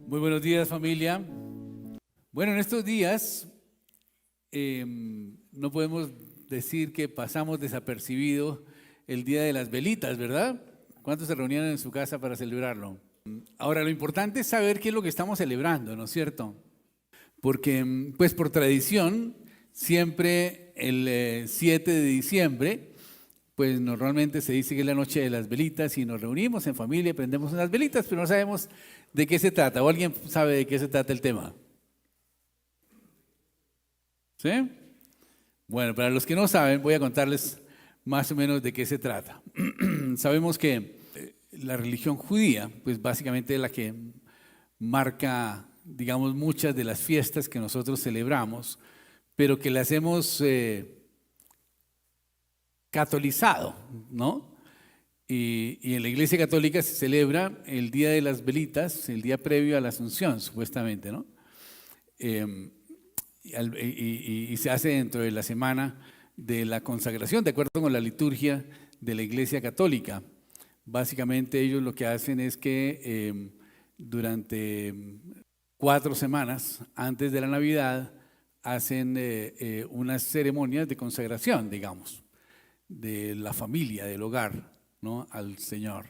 Muy buenos días, familia. Bueno, en estos días no podemos decir que pasamos desapercibido el Día de las Velitas, ¿verdad? ¿Cuántos se reunieron en su casa para celebrarlo? Ahora, lo importante es saber qué es lo que estamos celebrando, ¿no es cierto? Porque, pues por tradición, siempre el 7 de diciembre, pues normalmente se dice que es la noche de las velitas y nos reunimos en familia, prendemos unas velitas, pero no sabemos de qué se trata. ¿O alguien sabe de qué se trata el tema? ¿Sí? Bueno, para los que no saben, voy a contarles más o menos de qué se trata. Sabemos que la religión judía, pues básicamente es la que marca, digamos, muchas de las fiestas que nosotros celebramos, pero que las hemos catolizado, ¿no? Y en la Iglesia Católica se celebra el Día de las Velitas, el día previo a la Asunción, supuestamente, ¿no? Y se hace dentro de la semana de la consagración, de acuerdo con la liturgia de la Iglesia Católica. Básicamente ellos lo que hacen es que durante 4 semanas antes de la Navidad hacen unas ceremonias de consagración, digamos, de la familia, del hogar, ¿no?, al Señor.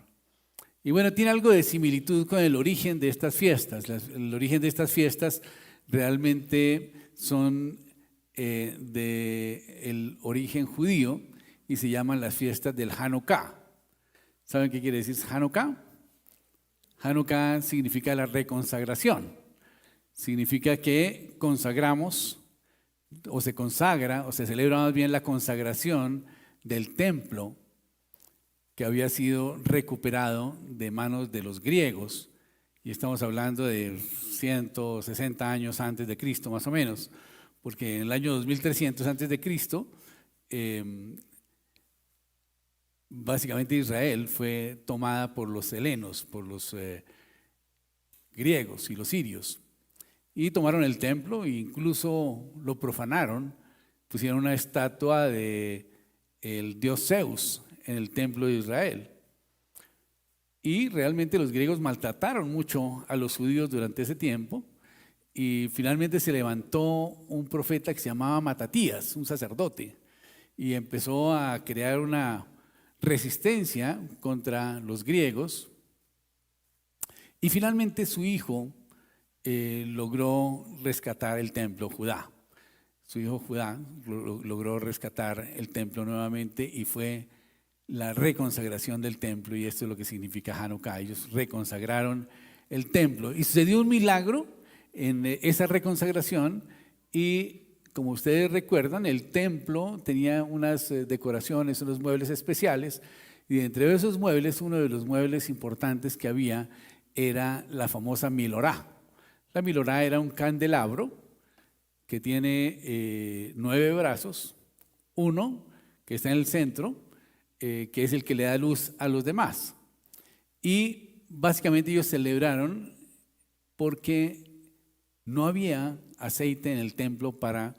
Y bueno, tiene algo de similitud con el origen de estas fiestas. El origen de estas fiestas realmente son del origen judío y se llaman las fiestas del Hanukkah. ¿Saben qué quiere decir Hanukkah? Hanukkah significa la reconsagración. Significa que consagramos, o se consagra, o se celebra más bien la consagración del templo que había sido recuperado de manos de los griegos, y estamos hablando de 160 años antes de Cristo, más o menos, porque en el año 2300 antes de Cristo, básicamente Israel fue tomada por los helenos, por los griegos y los sirios, y tomaron el templo e incluso lo profanaron, pusieron una estatua de el dios Zeus en el templo de Israel. Y realmente los griegos maltrataron mucho a los judíos durante ese tiempo, y finalmente se levantó un profeta que se llamaba Matatías, un sacerdote, y empezó a crear una resistencia contra los griegos, y finalmente su hijo logró rescatar el templo Judá. Su hijo Judá logró rescatar el templo nuevamente y fue la reconsagración del templo, y esto es lo que significa Hanukkah. Ellos reconsagraron el templo y sucedió un milagro en esa reconsagración, y como ustedes recuerdan, el templo tenía unas decoraciones, unos muebles especiales, y entre esos muebles, uno de los muebles importantes que había era la famosa milorá. La milorá era un candelabro que tiene 9 brazos, uno que está en el centro, que es el que le da luz a los demás. Y básicamente ellos celebraron porque no había aceite en el templo para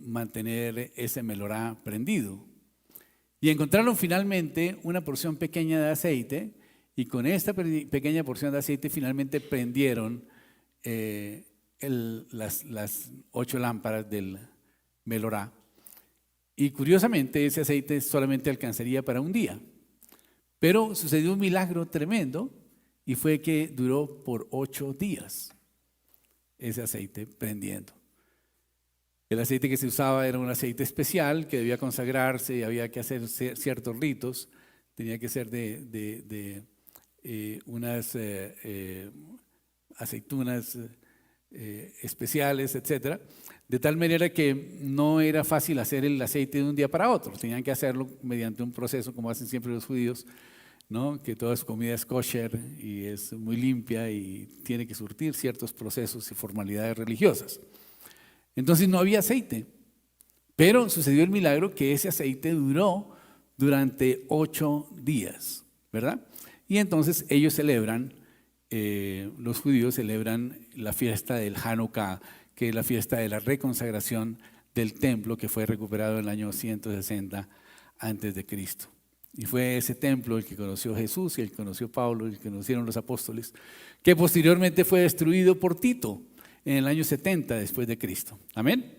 mantener ese menorá prendido. Y encontraron finalmente una porción pequeña de aceite, y con esta pequeña porción de aceite finalmente prendieron las 8 lámparas del menorá. Y curiosamente ese aceite solamente alcanzaría para un día, pero sucedió un milagro tremendo, y fue que duró por 8 días ese aceite prendiendo. El aceite que se usaba era un aceite especial que debía consagrarse y había que hacer ciertos ritos. Tenía que ser de unas aceitunas especiales, etcétera, de tal manera que no era fácil hacer el aceite de un día para otro. Tenían que hacerlo mediante un proceso, como hacen siempre los judíos, ¿no?, que toda su comida es kosher y es muy limpia y tiene que surtir ciertos procesos y formalidades religiosas. Entonces no había aceite, pero sucedió el milagro que ese aceite duró durante 8 días, ¿verdad? Y entonces ellos celebran, los judíos celebran la fiesta del Hanukkah, que es la fiesta de la reconsagración del templo que fue recuperado en el año 160 antes de Cristo. Y fue ese templo el que conoció Jesús y el que conoció Pablo y el que conocieron los apóstoles, que posteriormente fue destruido por Tito en el año 70 después de Cristo. Amén.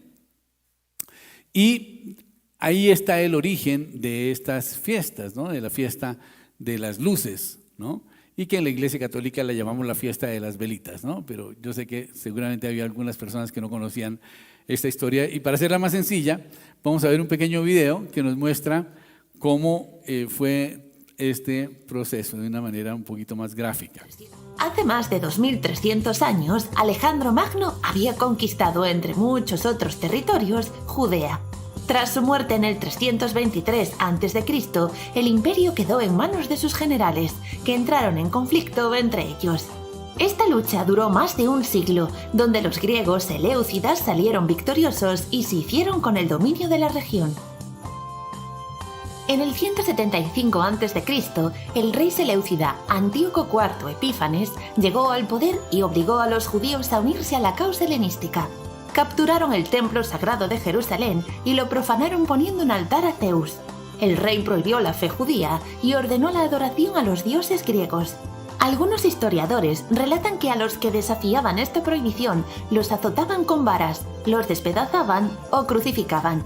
Y ahí está el origen de estas fiestas, ¿no? De la fiesta de las luces, ¿no? Y que en la Iglesia Católica la llamamos la fiesta de las velitas, ¿no? Pero yo sé que seguramente había algunas personas que no conocían esta historia. Y para hacerla más sencilla, vamos a ver un pequeño video que nos muestra cómo fue este proceso de una manera un poquito más gráfica. Hace más de 2300 años, Alejandro Magno había conquistado, entre muchos otros territorios, Judea. Tras su muerte en el 323 a.C., el imperio quedó en manos de sus generales, que entraron en conflicto entre ellos. Esta lucha duró más de un siglo, donde los griegos seleucidas salieron victoriosos y se hicieron con el dominio de la región. En el 175 a.C., el rey seleucida Antíoco IV Epífanes llegó al poder y obligó a los judíos a unirse a la causa helenística. Capturaron el templo sagrado de Jerusalén y lo profanaron poniendo un altar a Zeus. El rey prohibió la fe judía y ordenó la adoración a los dioses griegos. Algunos historiadores relatan que a los que desafiaban esta prohibición los azotaban con varas, los despedazaban o crucificaban.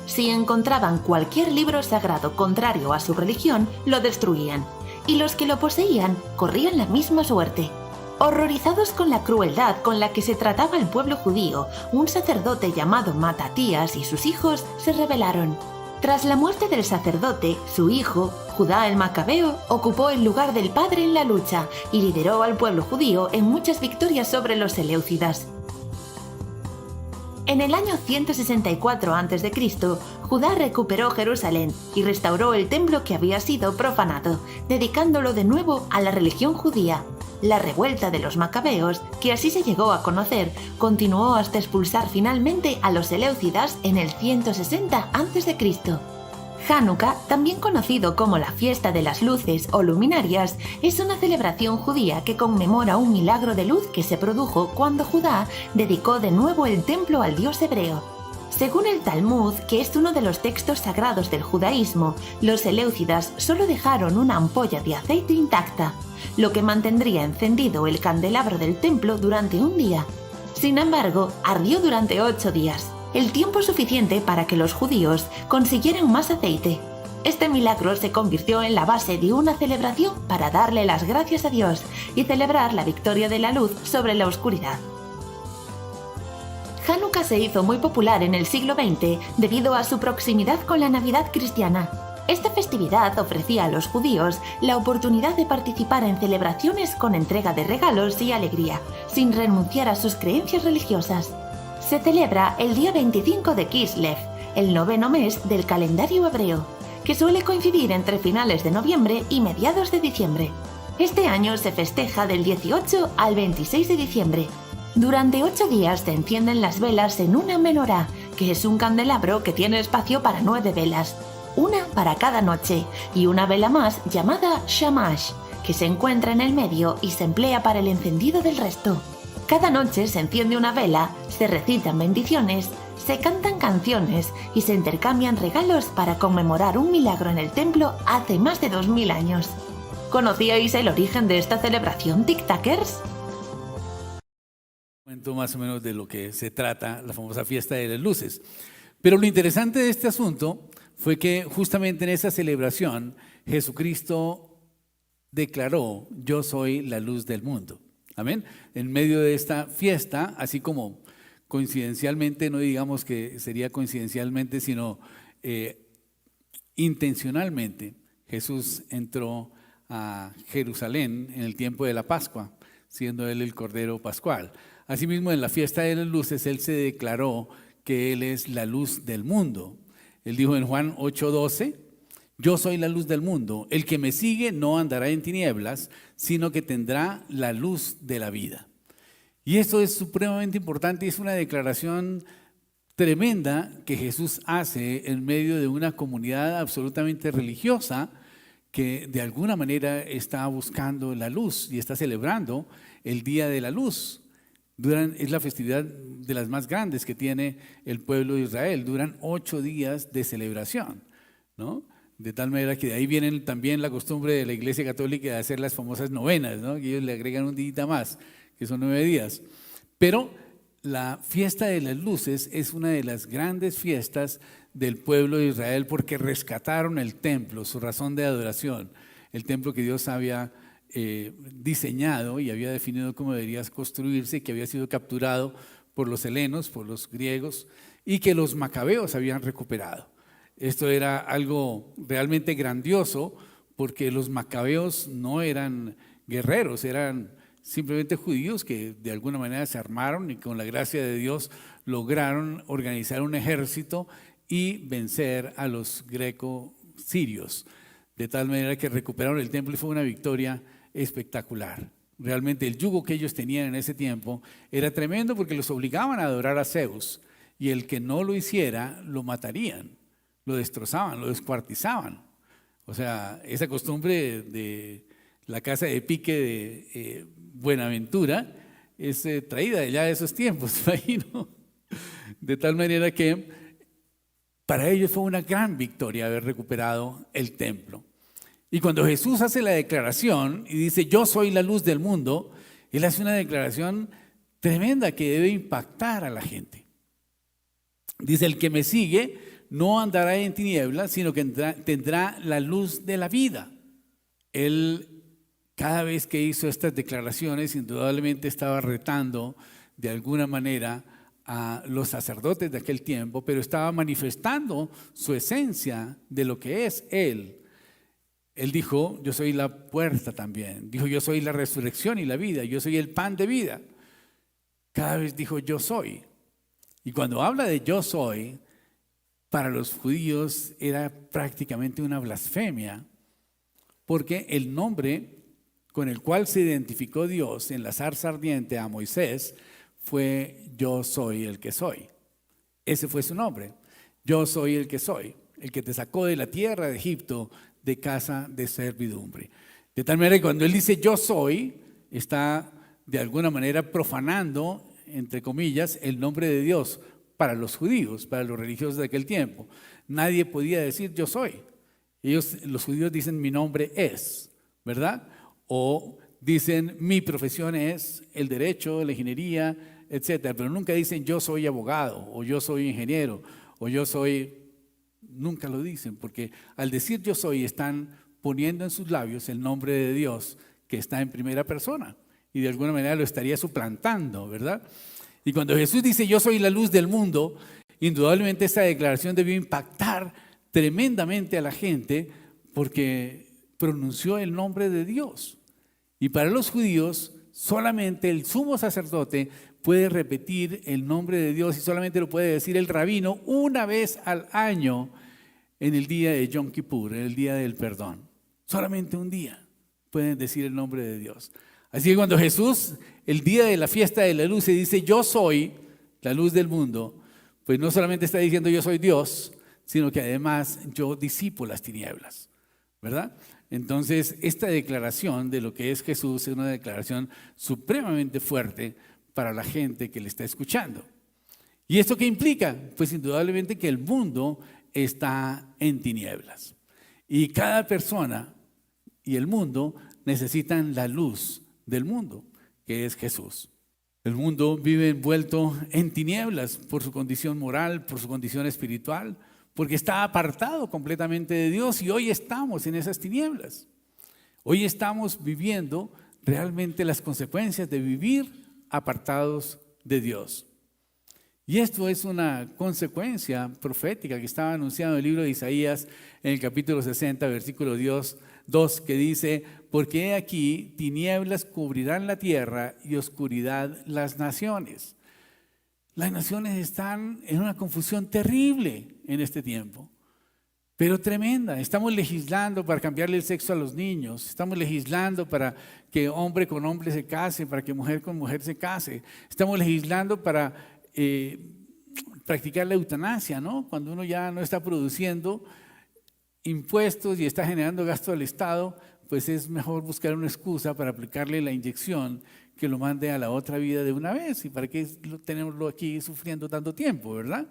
Si encontraban cualquier libro sagrado contrario a su religión, lo destruían, y los que lo poseían corrían la misma suerte. Horrorizados con la crueldad con la que se trataba el pueblo judío, un sacerdote llamado Matatías y sus hijos se rebelaron. Tras la muerte del sacerdote, su hijo, Judá el Macabeo, ocupó el lugar del padre en la lucha y lideró al pueblo judío en muchas victorias sobre los seleucidas. En el año 164 a.C., Judá recuperó Jerusalén y restauró el templo que había sido profanado, dedicándolo de nuevo a la religión judía. La revuelta de los macabeos, que así se llegó a conocer, continuó hasta expulsar finalmente a los seleucidas en el 160 a.C. Hanukkah, también conocido como la fiesta de las luces o luminarias, es una celebración judía que conmemora un milagro de luz que se produjo cuando Judá dedicó de nuevo el templo al dios hebreo. Según el Talmud, que es uno de los textos sagrados del judaísmo, los seleucidas solo dejaron una ampolla de aceite intacta, lo que mantendría encendido el candelabro del templo durante un día. Sin embargo, ardió durante 8 días. El tiempo suficiente para que los judíos consiguieran más aceite. Este milagro se convirtió en la base de una celebración para darle las gracias a Dios y celebrar la victoria de la luz sobre la oscuridad. Hanukkah se hizo muy popular en el siglo XX debido a su proximidad con la Navidad cristiana. Esta festividad ofrecía a los judíos la oportunidad de participar en celebraciones con entrega de regalos y alegría, sin renunciar a sus creencias religiosas. Se celebra el día 25 de Kislev, el 9º mes del calendario hebreo, que suele coincidir entre finales de noviembre y mediados de diciembre. Este año se festeja del 18 al 26 de diciembre. Durante 8 días se encienden las velas en una menorá, que es un candelabro que tiene espacio para 9 velas, una para cada noche, y una vela más llamada shamash, que se encuentra en el medio y se emplea para el encendido del resto. Cada noche se enciende una vela, se recitan bendiciones, se cantan canciones y se intercambian regalos para conmemorar un milagro en el templo hace más de 2000 años. ¿Conocíais el origen de esta celebración, tic-tackers? Cuento más o menos de lo que se trata la famosa fiesta de las luces. Pero lo interesante de este asunto fue que justamente en esa celebración Jesucristo declaró: yo soy la luz del mundo. Amén. En medio de esta fiesta, así como coincidencialmente, no digamos que sería coincidencialmente, sino intencionalmente, Jesús entró a Jerusalén en el tiempo de la Pascua, siendo Él el Cordero Pascual. Asimismo, en la fiesta de las luces, Él se declaró que Él es la luz del mundo. Él dijo en Juan 8:12, yo soy la luz del mundo, el que me sigue no andará en tinieblas, sino que tendrá la luz de la vida. Y esto es supremamente importante y es una declaración tremenda que Jesús hace en medio de una comunidad absolutamente religiosa que de alguna manera está buscando la luz y está celebrando el Día de la Luz. Es la festividad de las más grandes que tiene el pueblo de Israel. Duran 8 días de celebración, ¿no? De tal manera que de ahí viene también la costumbre de la Iglesia Católica de hacer las famosas novenas, ¿no? Que ellos le agregan un día más, que son 9 días. Pero la fiesta de las luces es una de las grandes fiestas del pueblo de Israel porque rescataron el templo, su razón de adoración, el templo que Dios había diseñado y había definido cómo debería construirse, que había sido capturado por los helenos, por los griegos, y que los macabeos habían recuperado. Esto era algo realmente grandioso porque los macabeos no eran guerreros, eran simplemente judíos que de alguna manera se armaron y con la gracia de Dios lograron organizar un ejército y vencer a los greco-sirios. De tal manera que recuperaron el templo y fue una victoria espectacular. Realmente el yugo que ellos tenían en ese tiempo era tremendo porque los obligaban a adorar a Zeus y el que no lo hiciera lo matarían, lo destrozaban, lo descuartizaban. O sea, esa costumbre de la casa de pique de Buenaventura es traída ya de esos tiempos, imagino. De tal manera que para ellos fue una gran victoria haber recuperado el templo. Y cuando Jesús hace la declaración y dice, yo soy la luz del mundo, Él hace una declaración tremenda que debe impactar a la gente. Dice, el que me sigue no andará en tinieblas, sino que tendrá la luz de la vida. Él, cada vez que hizo estas declaraciones, indudablemente estaba retando de alguna manera a los sacerdotes de aquel tiempo, pero estaba manifestando su esencia de lo que es Él. Él dijo, yo soy la puerta también. Dijo, yo soy la resurrección y la vida. Yo soy el pan de vida. Cada vez dijo, yo soy. Y cuando habla de yo soy, para los judíos era prácticamente una blasfemia, porque el nombre con el cual se identificó Dios en la zarza ardiente a Moisés fue yo soy el que soy. Ese fue su nombre. Yo soy el que soy, el que te sacó de la tierra de Egipto, de casa de servidumbre. De tal manera que cuando él dice yo soy, está de alguna manera profanando, entre comillas, el nombre de Dios para los judíos, para los religiosos de aquel tiempo. Nadie podía decir yo soy. Ellos, los judíos, dicen mi nombre es, ¿verdad? O dicen mi profesión es el derecho, la ingeniería, etcétera, pero nunca dicen yo soy abogado o yo soy ingeniero o yo soy. Nunca lo dicen, porque al decir yo soy están poniendo en sus labios el nombre de Dios que está en primera persona y de alguna manera lo estaría suplantando, ¿verdad? Y cuando Jesús dice yo soy la luz del mundo, indudablemente esa declaración debió impactar tremendamente a la gente porque pronunció el nombre de Dios. Y para los judíos solamente el sumo sacerdote puede repetir el nombre de Dios y solamente lo puede decir el rabino una vez al año en el día de Yom Kippur, en el día del perdón. Solamente un día pueden decir el nombre de Dios. Así que cuando Jesús, el día de la fiesta de la luz, se dice yo soy la luz del mundo, pues no solamente está diciendo yo soy Dios, sino que además yo disipo las tinieblas, ¿verdad? Entonces, esta declaración de lo que es Jesús es una declaración supremamente fuerte para la gente que le está escuchando. ¿Y esto qué implica? Pues indudablemente que el mundo está en tinieblas. Y cada persona y el mundo necesitan la luz del mundo, que es Jesús. El mundo vive envuelto en tinieblas por su condición moral, por su condición espiritual, porque está apartado completamente de Dios y hoy estamos en esas tinieblas. Hoy estamos viviendo realmente las consecuencias de vivir apartados de Dios. Y esto es una consecuencia profética que estaba anunciado en el libro de Isaías en el capítulo 60, versículo 2, que dice, porque he aquí tinieblas cubrirán la tierra y oscuridad las naciones. Las naciones están en una confusión terrible en este tiempo, pero tremenda. Estamos legislando para cambiarle el sexo a los niños, estamos legislando para que hombre con hombre se case, para que mujer con mujer se case, estamos legislando para practicar la eutanasia, ¿no? Cuando uno ya no está produciendo impuestos y está generando gasto al Estado, pues es mejor buscar una excusa para aplicarle la inyección que lo mande a la otra vida de una vez. ¿Y para qué tenerlo aquí sufriendo tanto tiempo, verdad?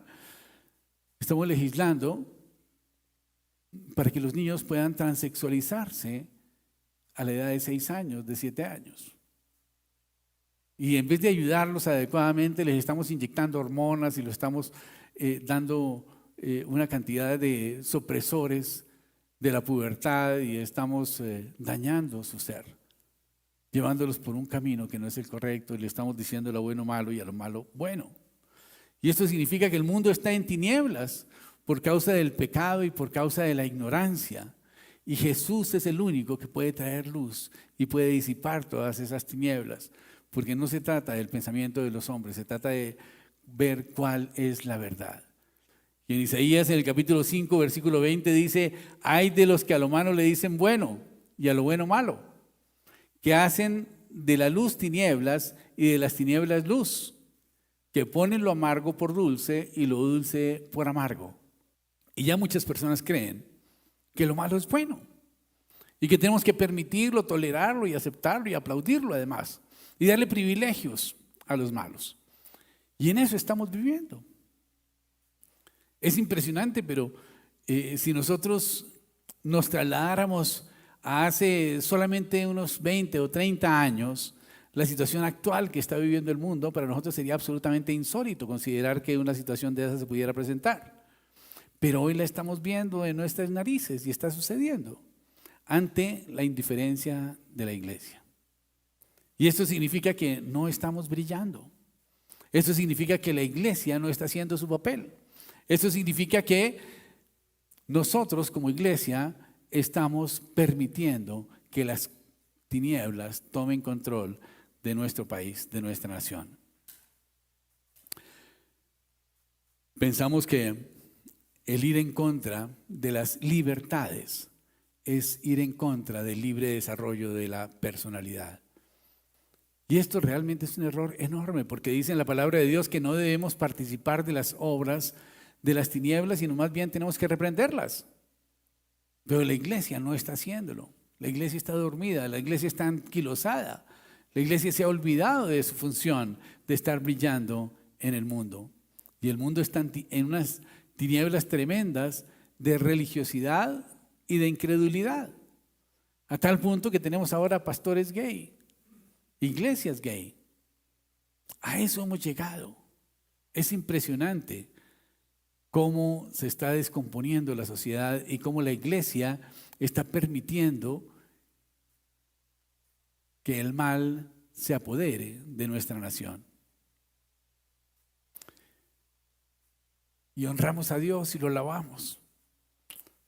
Estamos legislando para que los niños puedan transexualizarse a la edad de 6 años, de 7 años. Y en vez de ayudarlos adecuadamente, les estamos inyectando hormonas y les estamos dando una cantidad de supresores de la pubertad y estamos dañando su ser, llevándolos por un camino que no es el correcto y le estamos diciendo lo bueno malo y a lo malo bueno. Y esto significa que el mundo está en tinieblas por causa del pecado y por causa de la ignorancia. Y Jesús es el único que puede traer luz y puede disipar todas esas tinieblas, porque no se trata del pensamiento de los hombres, se trata de ver cuál es la verdad. Y en Isaías, en el capítulo 5, versículo 20, dice: hay de los que a lo malo le dicen bueno y a lo bueno malo, que hacen de la luz tinieblas y de las tinieblas luz, que ponen lo amargo por dulce y lo dulce por amargo. Y ya muchas personas creen que lo malo es bueno y que tenemos que permitirlo, tolerarlo y aceptarlo y aplaudirlo además y darle privilegios a los malos. Y en eso estamos viviendo. Es impresionante, pero si nosotros nos trasladáramos a hace solamente unos 20 o 30 años, la situación actual que está viviendo el mundo, para nosotros sería absolutamente insólito considerar que una situación de esa se pudiera presentar. Pero hoy la estamos viendo en nuestras narices y está sucediendo ante la indiferencia de la iglesia. Y esto significa que no estamos brillando. Esto significa que la iglesia no está haciendo su papel. Esto significa que nosotros como iglesia estamos permitiendo que las tinieblas tomen control de nuestro país, de nuestra nación. Pensamos que el ir en contra de las libertades es ir en contra del libre desarrollo de la personalidad. Y esto realmente es un error enorme, porque dice en la palabra de Dios que no debemos participar de las obras de las tinieblas, sino más bien tenemos que reprenderlas. Pero la iglesia no está haciéndolo. La iglesia está dormida, la iglesia está anquilosada. La iglesia se ha olvidado de su función de estar brillando en el mundo. Y el mundo está en unas tinieblas tremendas de religiosidad y de incredulidad. A tal punto que tenemos ahora pastores gay, iglesias gay. A eso hemos llegado. Es impresionante cómo se está descomponiendo la sociedad y cómo la iglesia está permitiendo que el mal se apodere de nuestra nación. Y honramos a Dios y lo alabamos.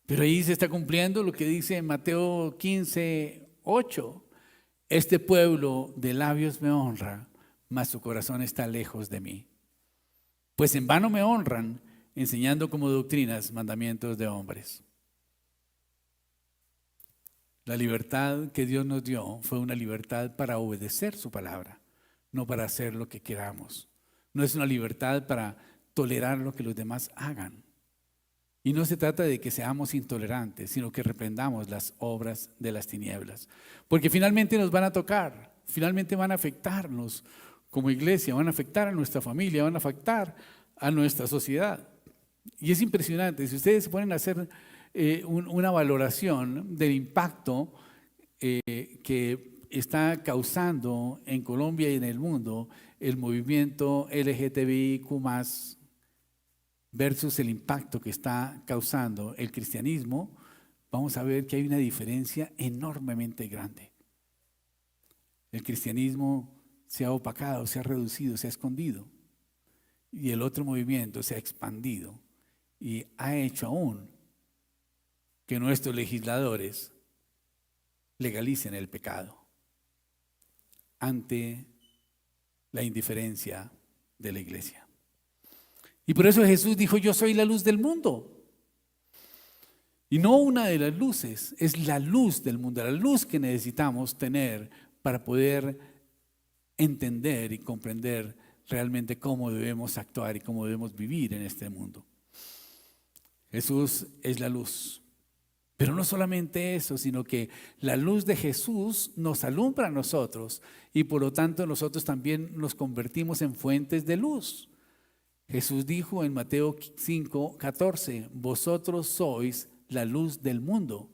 Pero ahí se está cumpliendo lo que dice en Mateo 15:8. Este pueblo de labios me honra, mas su corazón está lejos de mí. Pues en vano me honran, enseñando como doctrinas mandamientos de hombres. La libertad que Dios nos dio fue una libertad para obedecer su palabra, no para hacer lo que queramos. No es una libertad para tolerar lo que los demás hagan. Y no se trata de que seamos intolerantes, sino que reprendamos las obras de las tinieblas. Porque finalmente nos van a tocar, finalmente van a afectarnos como iglesia, van a afectar a nuestra familia, van a afectar a nuestra sociedad. Y es impresionante, si ustedes se ponen a hacer una valoración del impacto que está causando en Colombia y en el mundo el movimiento LGTBIQ+, versus el impacto que está causando el cristianismo, vamos a ver que hay una diferencia enormemente grande. El cristianismo se ha opacado, se ha reducido, se ha escondido, y el otro movimiento se ha expandido y ha hecho aún que nuestros legisladores legalicen el pecado ante la indiferencia de la iglesia. Y por eso Jesús dijo: yo soy la luz del mundo. Y no una de las luces, es la luz del mundo, la luz que necesitamos tener para poder entender y comprender realmente cómo debemos actuar y cómo debemos vivir en este mundo. Jesús es la luz. Pero no solamente eso, sino que la luz de Jesús nos alumbra a nosotros y por lo tanto nosotros también nos convertimos en fuentes de luz. Jesús dijo en Mateo 5:14, vosotros sois la luz del mundo.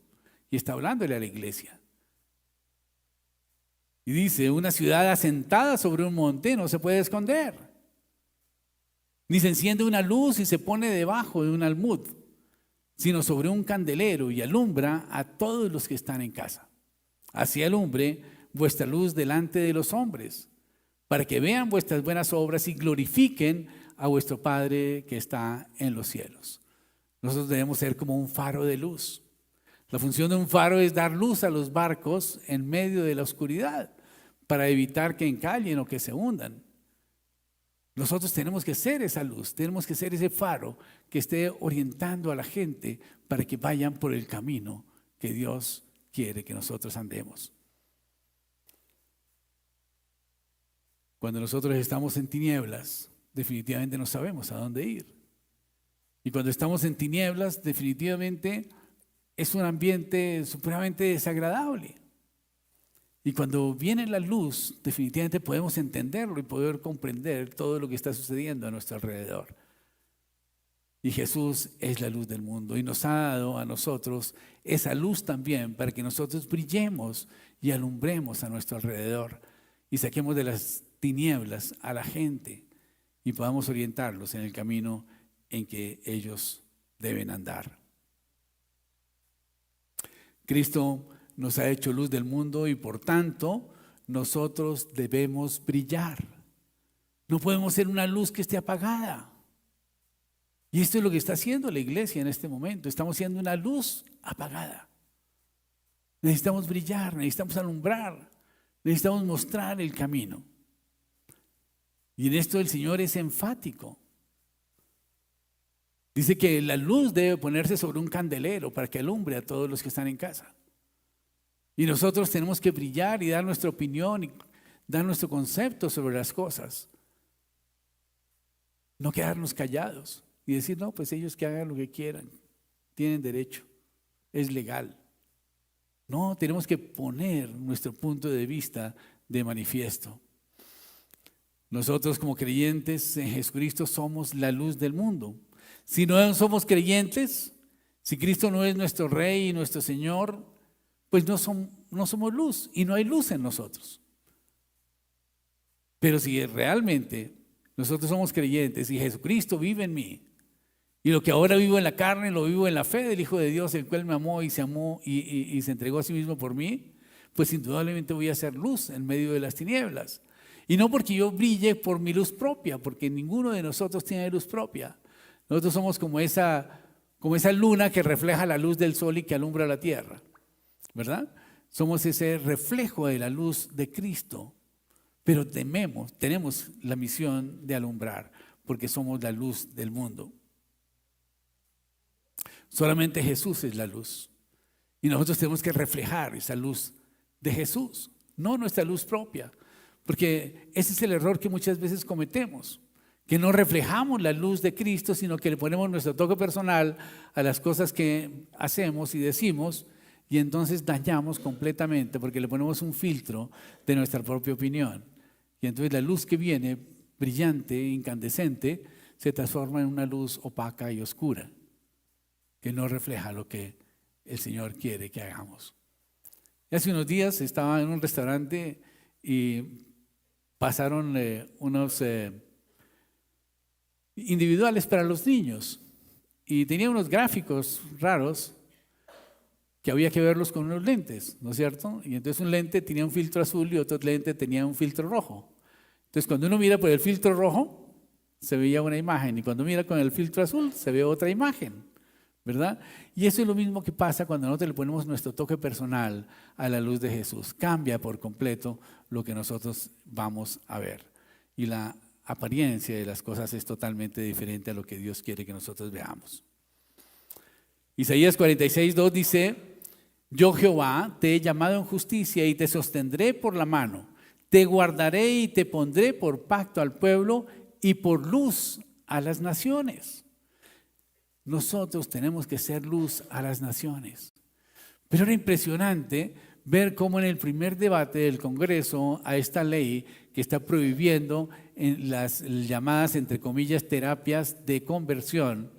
Y está hablándole a la iglesia. Y dice, una ciudad asentada sobre un monte no se puede esconder. Ni se enciende una luz y se pone debajo de un almud, sino sobre un candelero y alumbra a todos los que están en casa. Así alumbre vuestra luz delante de los hombres, para que vean vuestras buenas obras y glorifiquen a vuestro Padre que está en los cielos. Nosotros debemos ser como un faro de luz. La función de un faro es dar luz a los barcos en medio de la oscuridad para evitar que encallen o que se hundan. Nosotros tenemos que ser esa luz, tenemos que ser ese faro que esté orientando a la gente para que vayan por el camino que Dios quiere que nosotros andemos. Cuando nosotros estamos en tinieblas, definitivamente no sabemos a dónde ir. Y cuando estamos en tinieblas, definitivamente es un ambiente supremamente desagradable. Y cuando viene la luz, definitivamente podemos entenderlo y poder comprender todo lo que está sucediendo a nuestro alrededor. Y Jesús es la luz del mundo y nos ha dado a nosotros esa luz también para que nosotros brillemos y alumbremos a nuestro alrededor y saquemos de las tinieblas a la gente y podamos orientarlos en el camino en que ellos deben andar. Cristo nos ha hecho luz del mundo y por tanto nosotros debemos brillar. No podemos ser una luz que esté apagada. Y esto es lo que está haciendo la iglesia en este momento. Estamos siendo una luz apagada. Necesitamos brillar, necesitamos alumbrar, necesitamos mostrar el camino. Y en esto el Señor es enfático. Dice que la luz debe ponerse sobre un candelero para que alumbre a todos los que están en casa. Y nosotros tenemos que brillar y dar nuestra opinión y dar nuestro concepto sobre las cosas. No quedarnos callados y decir, no, pues ellos que hagan lo que quieran, tienen derecho, es legal. No, tenemos que poner nuestro punto de vista de manifiesto. Nosotros como creyentes en Jesucristo somos la luz del mundo. Si no somos creyentes, si Cristo no es nuestro Rey y nuestro Señor, pues no somos luz y no hay luz en nosotros. Pero si realmente nosotros somos creyentes y Jesucristo vive en mí, y lo que ahora vivo en la carne lo vivo en la fe del Hijo de Dios, el cual me amó y se amó y se entregó a sí mismo por mí, pues indudablemente voy a ser luz en medio de las tinieblas. Y no porque yo brille por mi luz propia, porque ninguno de nosotros tiene luz propia. Nosotros somos como esa luna que refleja la luz del sol y que alumbra la tierra, ¿verdad? Somos ese reflejo de la luz de Cristo, pero tenemos la misión de alumbrar, porque somos la luz del mundo. Solamente Jesús es la luz, y nosotros tenemos que reflejar esa luz de Jesús, no nuestra luz propia, porque ese es el error que muchas veces cometemos, que no reflejamos la luz de Cristo, sino que le ponemos nuestro toque personal a las cosas que hacemos y decimos, y entonces dañamos completamente porque le ponemos un filtro de nuestra propia opinión. Y entonces la luz que viene, brillante, incandescente, se transforma en una luz opaca y oscura, que no refleja lo que el Señor quiere que hagamos. Hace unos días estaba en un restaurante y pasaron unos individuales para los niños y tenía unos gráficos raros que había que verlos con unos lentes, ¿no es cierto? Y entonces un lente tenía un filtro azul y otro lente tenía un filtro rojo. Entonces cuando uno mira por el filtro rojo se veía una imagen y cuando mira con el filtro azul se ve otra imagen, ¿verdad? Y eso es lo mismo que pasa cuando nosotros le ponemos nuestro toque personal a la luz de Jesús. Cambia por completo lo que nosotros vamos a ver. Y la apariencia de las cosas es totalmente diferente a lo que Dios quiere que nosotros veamos. Isaías 46:2 dice: yo Jehová te he llamado en justicia y te sostendré por la mano, te guardaré y te pondré por pacto al pueblo y por luz a las naciones. Nosotros tenemos que ser luz a las naciones. Pero era impresionante ver cómo en el primer debate del Congreso a esta ley que está prohibiendo en las llamadas, entre comillas, terapias de conversión,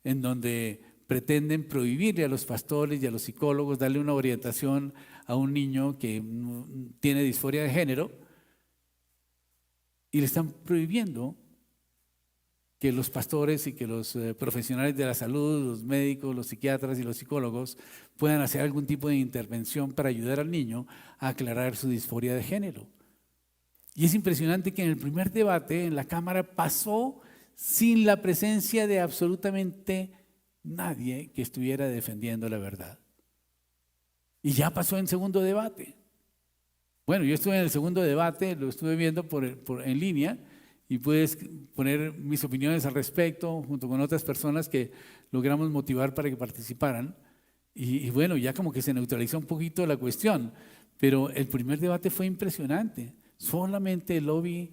en donde pretenden prohibirle a los pastores y a los psicólogos darle una orientación a un niño que tiene disforia de género y le están prohibiendo que los pastores y que los profesionales de la salud, los médicos, los psiquiatras y los psicólogos puedan hacer algún tipo de intervención para ayudar al niño a aclarar su disforia de género. Y es impresionante que en el primer debate en la Cámara pasó sin la presencia de absolutamente nadie que estuviera defendiendo la verdad. Y ya pasó en segundo debate. Bueno, yo estuve en el segundo debate, lo estuve viendo en línea y pude poner mis opiniones al respecto junto con otras personas que logramos motivar para que participaran. Y bueno, ya como que se neutralizó un poquito la cuestión, pero el primer debate fue impresionante. Solamente el lobby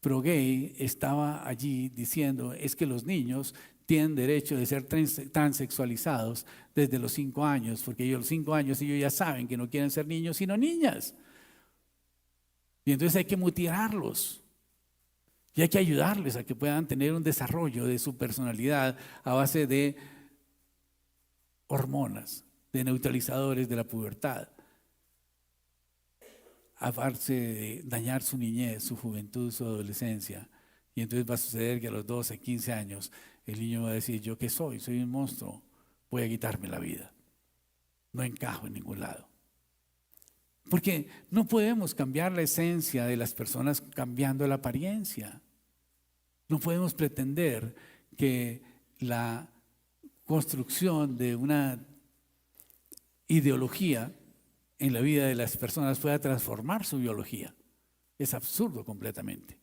pro-gay estaba allí diciendo es que los niños tienen derecho de ser transexualizados desde los 5 años, porque ellos a los 5 años ellos ya saben que no quieren ser niños sino niñas. Y entonces hay que mutilarlos y hay que ayudarles a que puedan tener un desarrollo de su personalidad a base de hormonas, de neutralizadores de la pubertad, a base de dañar su niñez, su juventud, su adolescencia. Y entonces va a suceder que a los 12, 15 años el niño va a decir, ¿yo qué soy? Soy un monstruo, voy a quitarme la vida. No encajo en ningún lado. Porque no podemos cambiar la esencia de las personas cambiando la apariencia. No podemos pretender que la construcción de una ideología en la vida de las personas pueda transformar su biología. Es absurdo completamente.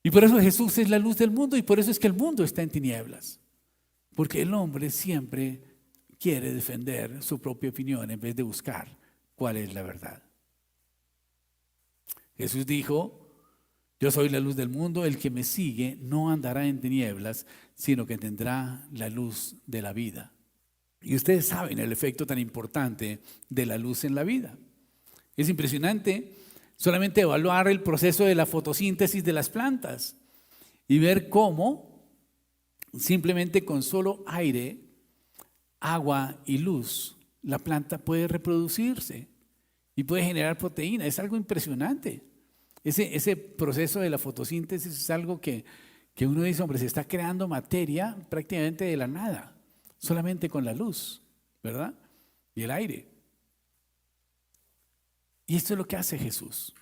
Y por eso Jesús es la luz del mundo y por eso es que el mundo está en tinieblas. Porque el hombre siempre quiere defender su propia opinión en vez de buscar cuál es la verdad. Jesús dijo, yo soy la luz del mundo, el que me sigue no andará en tinieblas, sino que tendrá la luz de la vida. Y ustedes saben el efecto tan importante de la luz en la vida. Es impresionante solamente evaluar el proceso de la fotosíntesis de las plantas y ver cómo simplemente con solo aire, agua y luz, la planta puede reproducirse y puede generar proteína. Es algo impresionante. Ese proceso de la fotosíntesis es algo que uno dice, hombre, se está creando materia prácticamente de la nada. Solamente con la luz, ¿verdad? Y el aire. Y esto es lo que hace Jesús.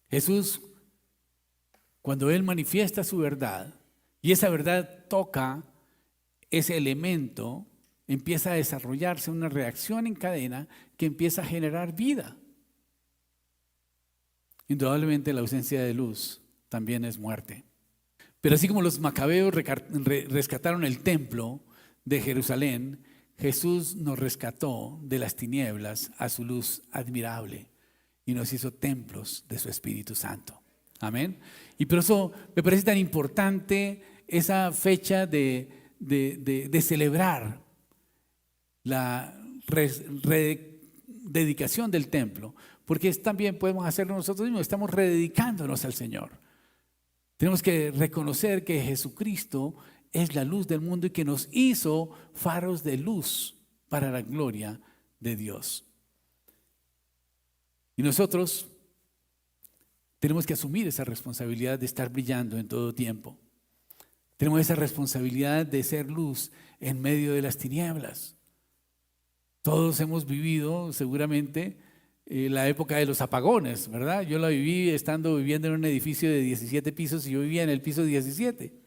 Jesús, cuando Él manifiesta su verdad, y esa verdad toca ese elemento, empieza a desarrollarse una reacción en cadena que empieza a generar vida. Indudablemente la ausencia de luz también es muerte. Pero así como los macabeos rescataron el templo de Jerusalén, Jesús nos rescató de las tinieblas a su luz admirable y nos hizo templos de su Espíritu Santo. Amén. Y por eso me parece tan importante esa fecha de celebrar la rededicación del templo, porque también podemos hacerlo nosotros mismos, estamos rededicándonos al Señor. Tenemos que reconocer que Jesucristo es la luz del mundo y que nos hizo faros de luz para la gloria de Dios. Y nosotros tenemos que asumir esa responsabilidad de estar brillando en todo tiempo. Tenemos esa responsabilidad de ser luz en medio de las tinieblas. Todos hemos vivido seguramente la época de los apagones, ¿verdad? Yo la viví viviendo en un edificio de 17 pisos y yo vivía en el piso 17.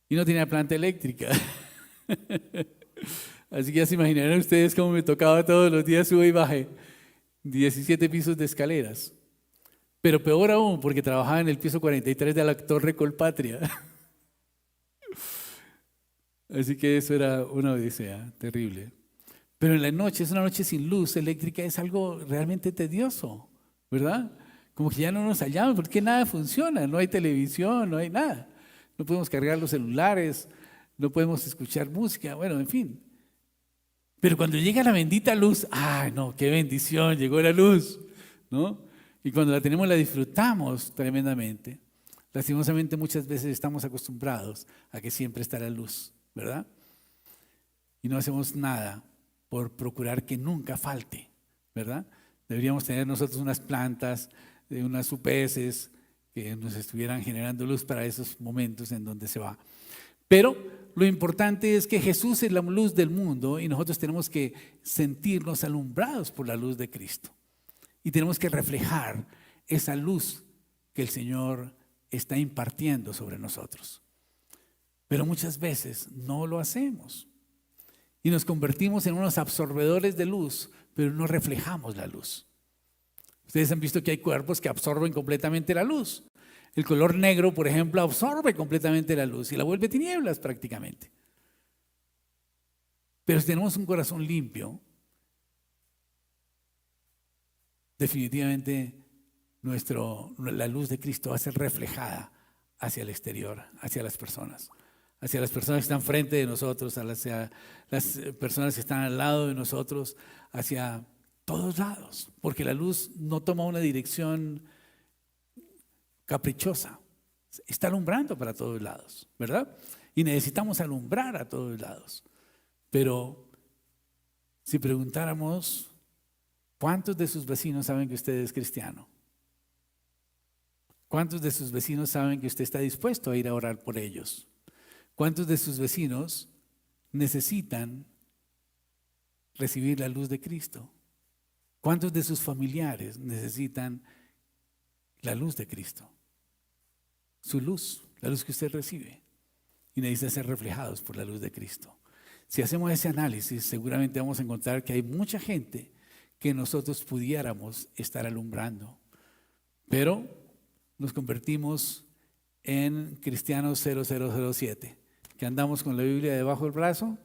Y no tenía planta eléctrica. Así que ya se imaginarán ustedes cómo me tocaba todos los días sube y baje 17 pisos de escaleras. Pero peor aún porque trabajaba en el piso 43 de la Torre Colpatria. Así que eso era una odisea terrible. Pero en la noche, es una noche sin luz eléctrica, es algo realmente tedioso, ¿verdad? Como que ya no nos hallamos porque nada funciona, no hay televisión, no hay nada. No podemos cargar los celulares, no podemos escuchar música, bueno, en fin. Pero cuando llega la bendita luz, ¡ay, no, qué bendición! Llegó la luz, ¿no? Y cuando la tenemos la disfrutamos tremendamente. Lastimosamente muchas veces estamos acostumbrados a que siempre está la luz, ¿verdad? y no hacemos nada por procurar que nunca falte, ¿verdad? Deberíamos tener nosotros unas plantas, unas UPS que nos estuvieran generando luz para esos momentos en donde se va. Pero lo importante es que Jesús es la luz del mundo y nosotros tenemos que sentirnos alumbrados por la luz de Cristo. Y tenemos que reflejar esa luz que el Señor está impartiendo sobre nosotros. Pero muchas veces no lo hacemos. Y nos convertimos en unos absorbedores de luz, pero no reflejamos la luz. Ustedes han visto que hay cuerpos que absorben completamente la luz. El color negro, por ejemplo, absorbe completamente la luz y la vuelve tinieblas prácticamente. Pero si tenemos un corazón limpio, definitivamente la luz de Cristo va a ser reflejada hacia el exterior, hacia las personas que están frente de nosotros, hacia las personas que están al lado de nosotros, hacia todos lados, porque la luz no toma una dirección caprichosa, está alumbrando para todos lados, ¿verdad? Y necesitamos alumbrar a todos lados. Pero si preguntáramos, ¿cuántos de sus vecinos saben que usted es cristiano? ¿Cuántos de sus vecinos saben que usted está dispuesto a ir a orar por ellos? ¿Cuántos de sus vecinos necesitan recibir la luz de Cristo? ¿Cuántos de sus familiares necesitan la luz de Cristo? Su luz, la luz que usted recibe, y necesitan ser reflejados por la luz de Cristo. Si hacemos ese análisis, seguramente vamos a encontrar que hay mucha gente que nosotros pudiéramos estar alumbrando, pero nos convertimos en cristianos 0007, que andamos con la Biblia debajo del brazo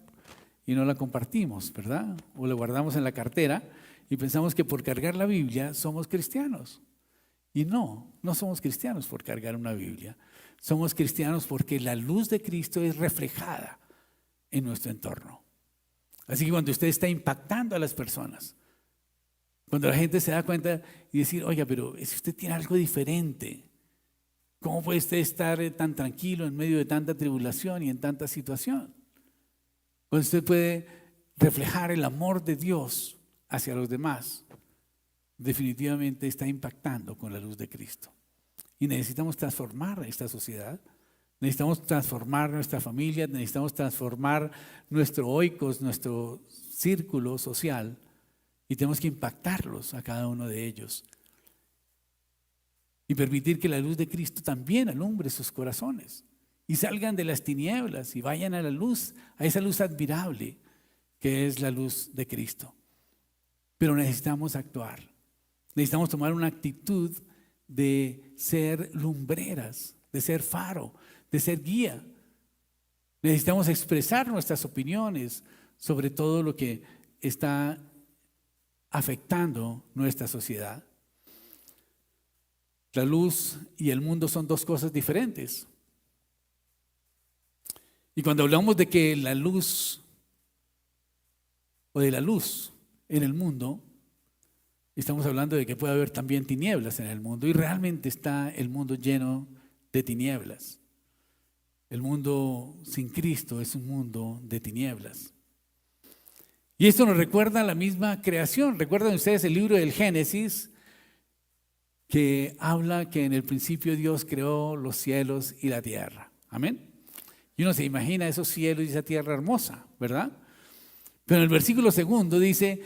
y no la compartimos, ¿verdad? O la guardamos en la cartera y pensamos que por cargar la Biblia somos cristianos. Y no somos cristianos por cargar una Biblia. Somos cristianos porque la luz de Cristo es reflejada en nuestro entorno. Así que cuando usted está impactando a las personas, cuando la gente se da cuenta y decir, oiga, pero si usted tiene algo diferente, ¿cómo puede usted estar tan tranquilo en medio de tanta tribulación y en tanta situación? Cuando usted puede reflejar el amor de Dios hacia los demás, definitivamente está impactando con la luz de Cristo. Y necesitamos transformar esta sociedad, necesitamos transformar nuestra familia, necesitamos transformar nuestro oikos, nuestro círculo social, y tenemos que impactarlos a cada uno de ellos. Y permitir que la luz de Cristo también alumbre sus corazones y salgan de las tinieblas y vayan a la luz, a esa luz admirable que es la luz de Cristo. Pero necesitamos actuar, necesitamos tomar una actitud de ser lumbreras, de ser faro, de ser guía. Necesitamos expresar nuestras opiniones sobre todo lo que está afectando nuestra sociedad. La luz y el mundo son dos cosas diferentes. Y cuando hablamos de que la luz o de la luz en el mundo, estamos hablando de que puede haber también tinieblas en el mundo, y realmente está el mundo lleno de tinieblas. El mundo sin Cristo es un mundo de tinieblas. Y esto nos recuerda la misma creación. ¿Recuerdan ustedes el libro del Génesis, que habla que en el principio Dios creó los cielos y la tierra? Amén. Y uno se imagina esos cielos y esa tierra hermosa, ¿verdad? Pero en el versículo 2 dice,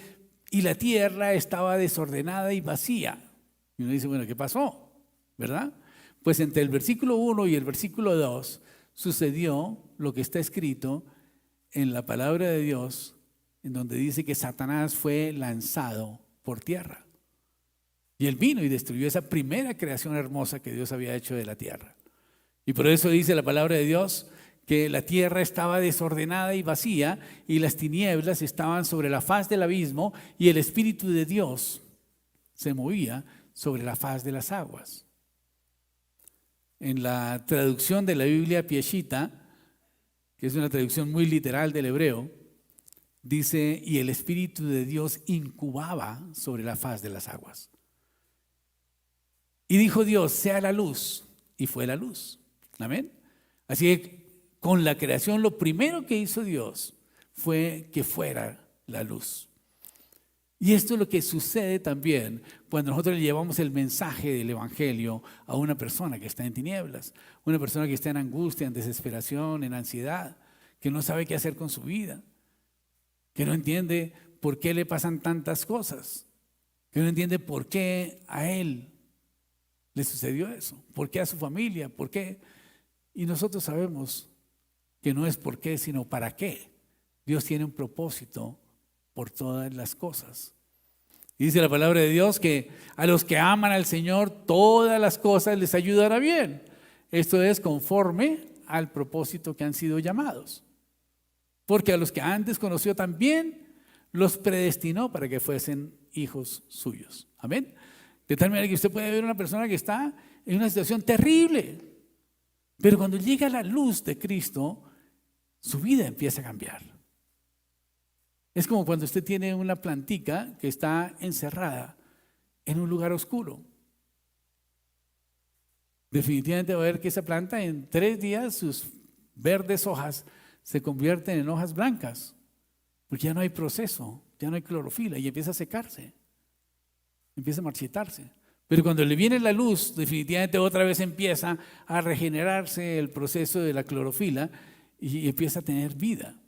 y la tierra estaba desordenada y vacía. Y uno dice, bueno, ¿qué pasó? ¿Verdad? Pues entre el versículo 1 y el versículo 2 sucedió lo que está escrito en la palabra de Dios, en donde dice que Satanás fue lanzado por tierra. Y él vino y destruyó esa primera creación hermosa que Dios había hecho de la tierra. Y por eso dice la palabra de Dios que la tierra estaba desordenada y vacía, y las tinieblas estaban sobre la faz del abismo, y el Espíritu de Dios se movía sobre la faz de las aguas. En la traducción de la Biblia Pieshita, que es una traducción muy literal del hebreo, dice, y el Espíritu de Dios incubaba sobre la faz de las aguas. Y dijo Dios, sea la luz, y fue la luz. Amén. Así que con la creación, lo primero que hizo Dios fue que fuera la luz. Y esto es lo que sucede también cuando nosotros le llevamos el mensaje del Evangelio a una persona que está en tinieblas, una persona que está en angustia, en desesperación, en ansiedad, que no sabe qué hacer con su vida, que no entiende por qué le pasan tantas cosas, que no entiende por qué a él le sucedió eso, por qué a su familia, por qué. Y nosotros sabemos que no es por qué, sino para qué. Dios tiene un propósito por todas las cosas. Y dice la palabra de Dios que a los que aman al Señor todas las cosas les ayudará bien. Esto es conforme al propósito que han sido llamados. Porque a los que antes conoció también los predestinó para que fuesen hijos suyos. Amén. De tal manera que usted puede ver una persona que está en una situación terrible, pero cuando llega la luz de Cristo, su vida empieza a cambiar. Es como cuando usted tiene una plantica que está encerrada en un lugar oscuro. Definitivamente va a ver que esa planta en 3 días sus verdes hojas se convierten en hojas blancas, porque ya no hay proceso, ya no hay clorofila y empieza a secarse, empieza a marchitarse. Pero cuando le viene la luz, definitivamente otra vez empieza a regenerarse el proceso de la clorofila y empieza a tener vida.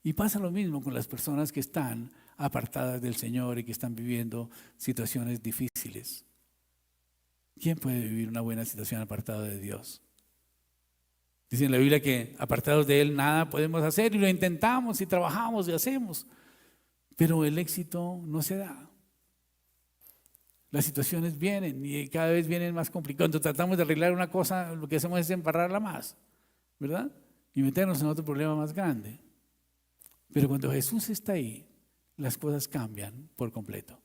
Y pasa lo mismo con las personas que están apartadas del Señor y que están viviendo situaciones difíciles. ¿Quién puede vivir una buena situación apartado de Dios? Dice en la Biblia que apartados de Él nada podemos hacer, y lo intentamos y trabajamos y hacemos, pero el éxito no se da. Las situaciones vienen y cada vez vienen más complicadas. Cuando tratamos de arreglar una cosa, lo que hacemos es embarrarla más, ¿verdad? Y meternos en otro problema más grande. Pero cuando Jesús está ahí, las cosas cambian por completo.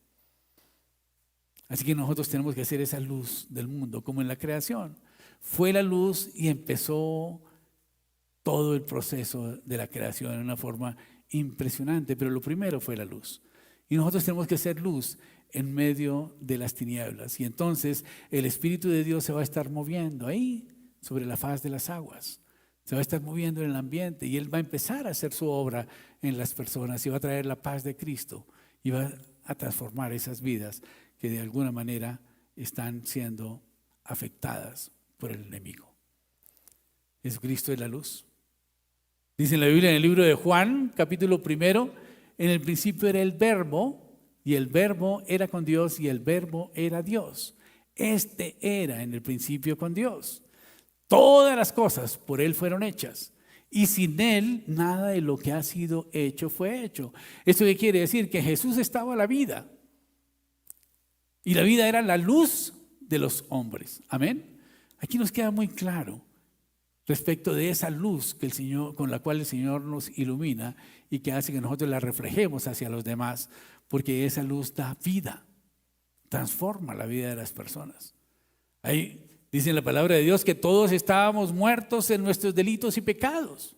Así que nosotros tenemos que hacer esa luz del mundo, como en la creación. Fue la luz y empezó todo el proceso de la creación de una forma impresionante, pero lo primero fue la luz. Y nosotros tenemos que hacer luz en medio de las tinieblas. Y entonces el Espíritu de Dios se va a estar moviendo ahí sobre la faz de las aguas. Se va a estar moviendo en el ambiente y Él va a empezar a hacer su obra en las personas y va a traer la paz de Cristo y va a transformar esas vidas que de alguna manera están siendo afectadas por el enemigo. Jesucristo es la luz. Dice en la Biblia, en el libro de Juan, capítulo 1, en el principio era el Verbo, y el Verbo era con Dios, y el Verbo era Dios. Este era en el principio con Dios. Todas las cosas por Él fueron hechas, y sin Él nada de lo que ha sido hecho fue hecho. ¿Esto qué quiere decir? Que Jesús estaba a la vida, y la vida era la luz de los hombres. Amén. Aquí nos queda muy claro respecto de esa luz que el Señor, con la cual el Señor nos ilumina y que hace que nosotros la reflejemos hacia los demás, porque esa luz da vida, transforma la vida de las personas. Ahí dice en la palabra de Dios que todos estábamos muertos en nuestros delitos y pecados,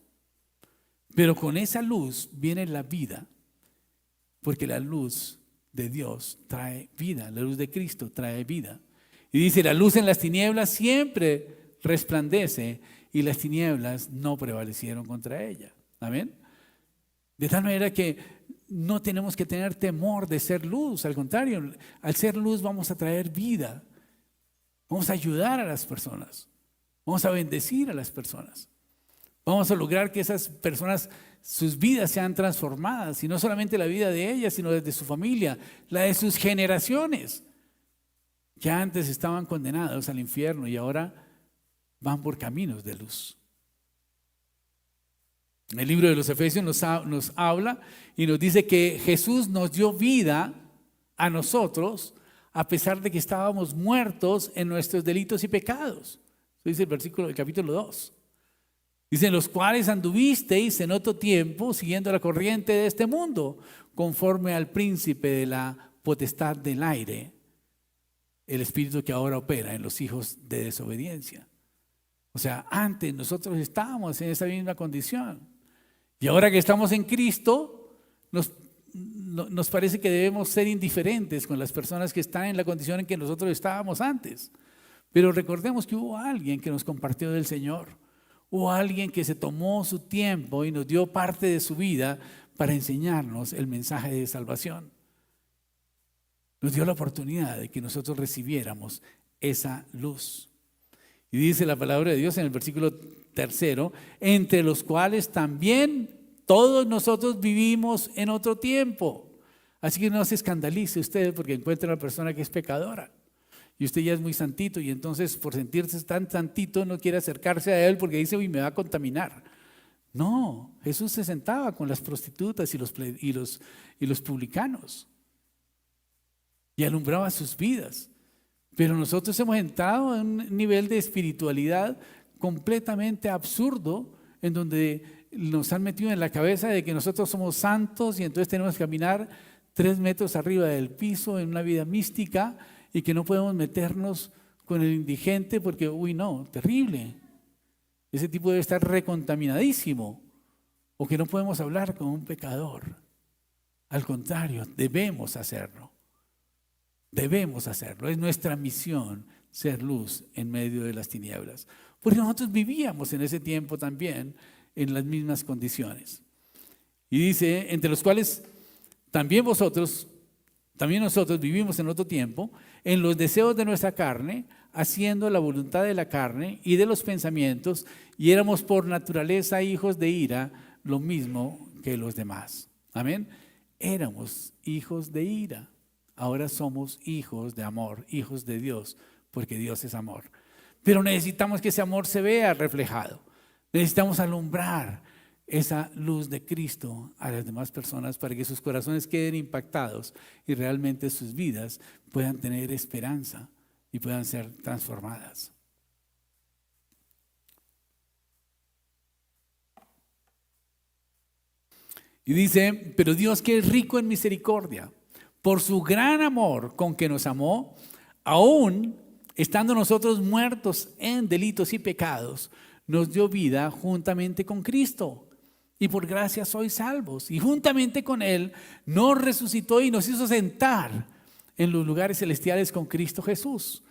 pero con esa luz viene la vida, porque la luz de Dios trae vida, la luz de Cristo trae vida. Y dice, la luz en las tinieblas siempre resplandece y las tinieblas no prevalecieron contra ella. Amén. De tal manera que no tenemos que tener temor de ser luz, al contrario, al ser luz vamos a traer vida. Vamos a ayudar a las personas, vamos a bendecir a las personas, vamos a lograr que esas personas, sus vidas sean transformadas, y no solamente la vida de ellas, sino de su familia, la de sus generaciones, que antes estaban condenados al infierno y ahora van por caminos de luz. El libro de los Efesios nos habla y nos dice que Jesús nos dio vida a nosotros a pesar de que estábamos muertos en nuestros delitos y pecados. Eso dice el versículo del capítulo 2. Dice, en los cuales anduvisteis en otro tiempo siguiendo la corriente de este mundo, conforme al príncipe de la potestad del aire, el espíritu que ahora opera en los hijos de desobediencia. O sea, antes nosotros estábamos en esa misma condición. Y ahora que estamos en Cristo, nos parece que debemos ser indiferentes con las personas que están en la condición en que nosotros estábamos antes. Pero recordemos que hubo alguien que nos compartió del Señor. o alguien que se tomó su tiempo y nos dio parte de su vida para enseñarnos el mensaje de salvación. Nos dio la oportunidad de que nosotros recibiéramos esa luz. Y dice la palabra de Dios en el versículo 3, entre los cuales también todos nosotros vivimos en otro tiempo. Así que no se escandalice usted porque encuentra una persona que es pecadora. Y usted ya es muy santito y entonces por sentirse tan santito no quiere acercarse a él porque dice, uy, me va a contaminar. No, Jesús se sentaba con las prostitutas y los publicanos y alumbraba sus vidas. Pero nosotros hemos entrado en un nivel de espiritualidad completamente absurdo en donde nos han metido en la cabeza de que nosotros somos santos y entonces tenemos que caminar 3 metros arriba del piso en una vida mística y que no podemos meternos con el indigente porque, uy, no, terrible. Ese tipo debe estar recontaminadísimo. O que no podemos hablar con un pecador. Al contrario, debemos hacerlo. Debemos hacerlo. Es nuestra misión ser luz en medio de las tinieblas. Porque nosotros vivíamos en ese tiempo también en las mismas condiciones. Y dice, entre los cuales también nosotros vivimos en otro tiempo, en los deseos de nuestra carne, haciendo la voluntad de la carne y de los pensamientos, y éramos por naturaleza hijos de ira, lo mismo que los demás. Amén. Éramos hijos de ira, ahora somos hijos de amor, hijos de Dios, porque Dios es amor. Pero necesitamos que ese amor se vea reflejado. Necesitamos alumbrar esa luz de Cristo a las demás personas para que sus corazones queden impactados y realmente sus vidas puedan tener esperanza y puedan ser transformadas. Y dice, pero Dios, que es rico en misericordia, por su gran amor con que nos amó, aún estando nosotros muertos en delitos y pecados, nos dio vida juntamente con Cristo. Y por gracia sois salvos. Y juntamente con Él nos resucitó y nos hizo sentar en los lugares celestiales con Cristo Jesús,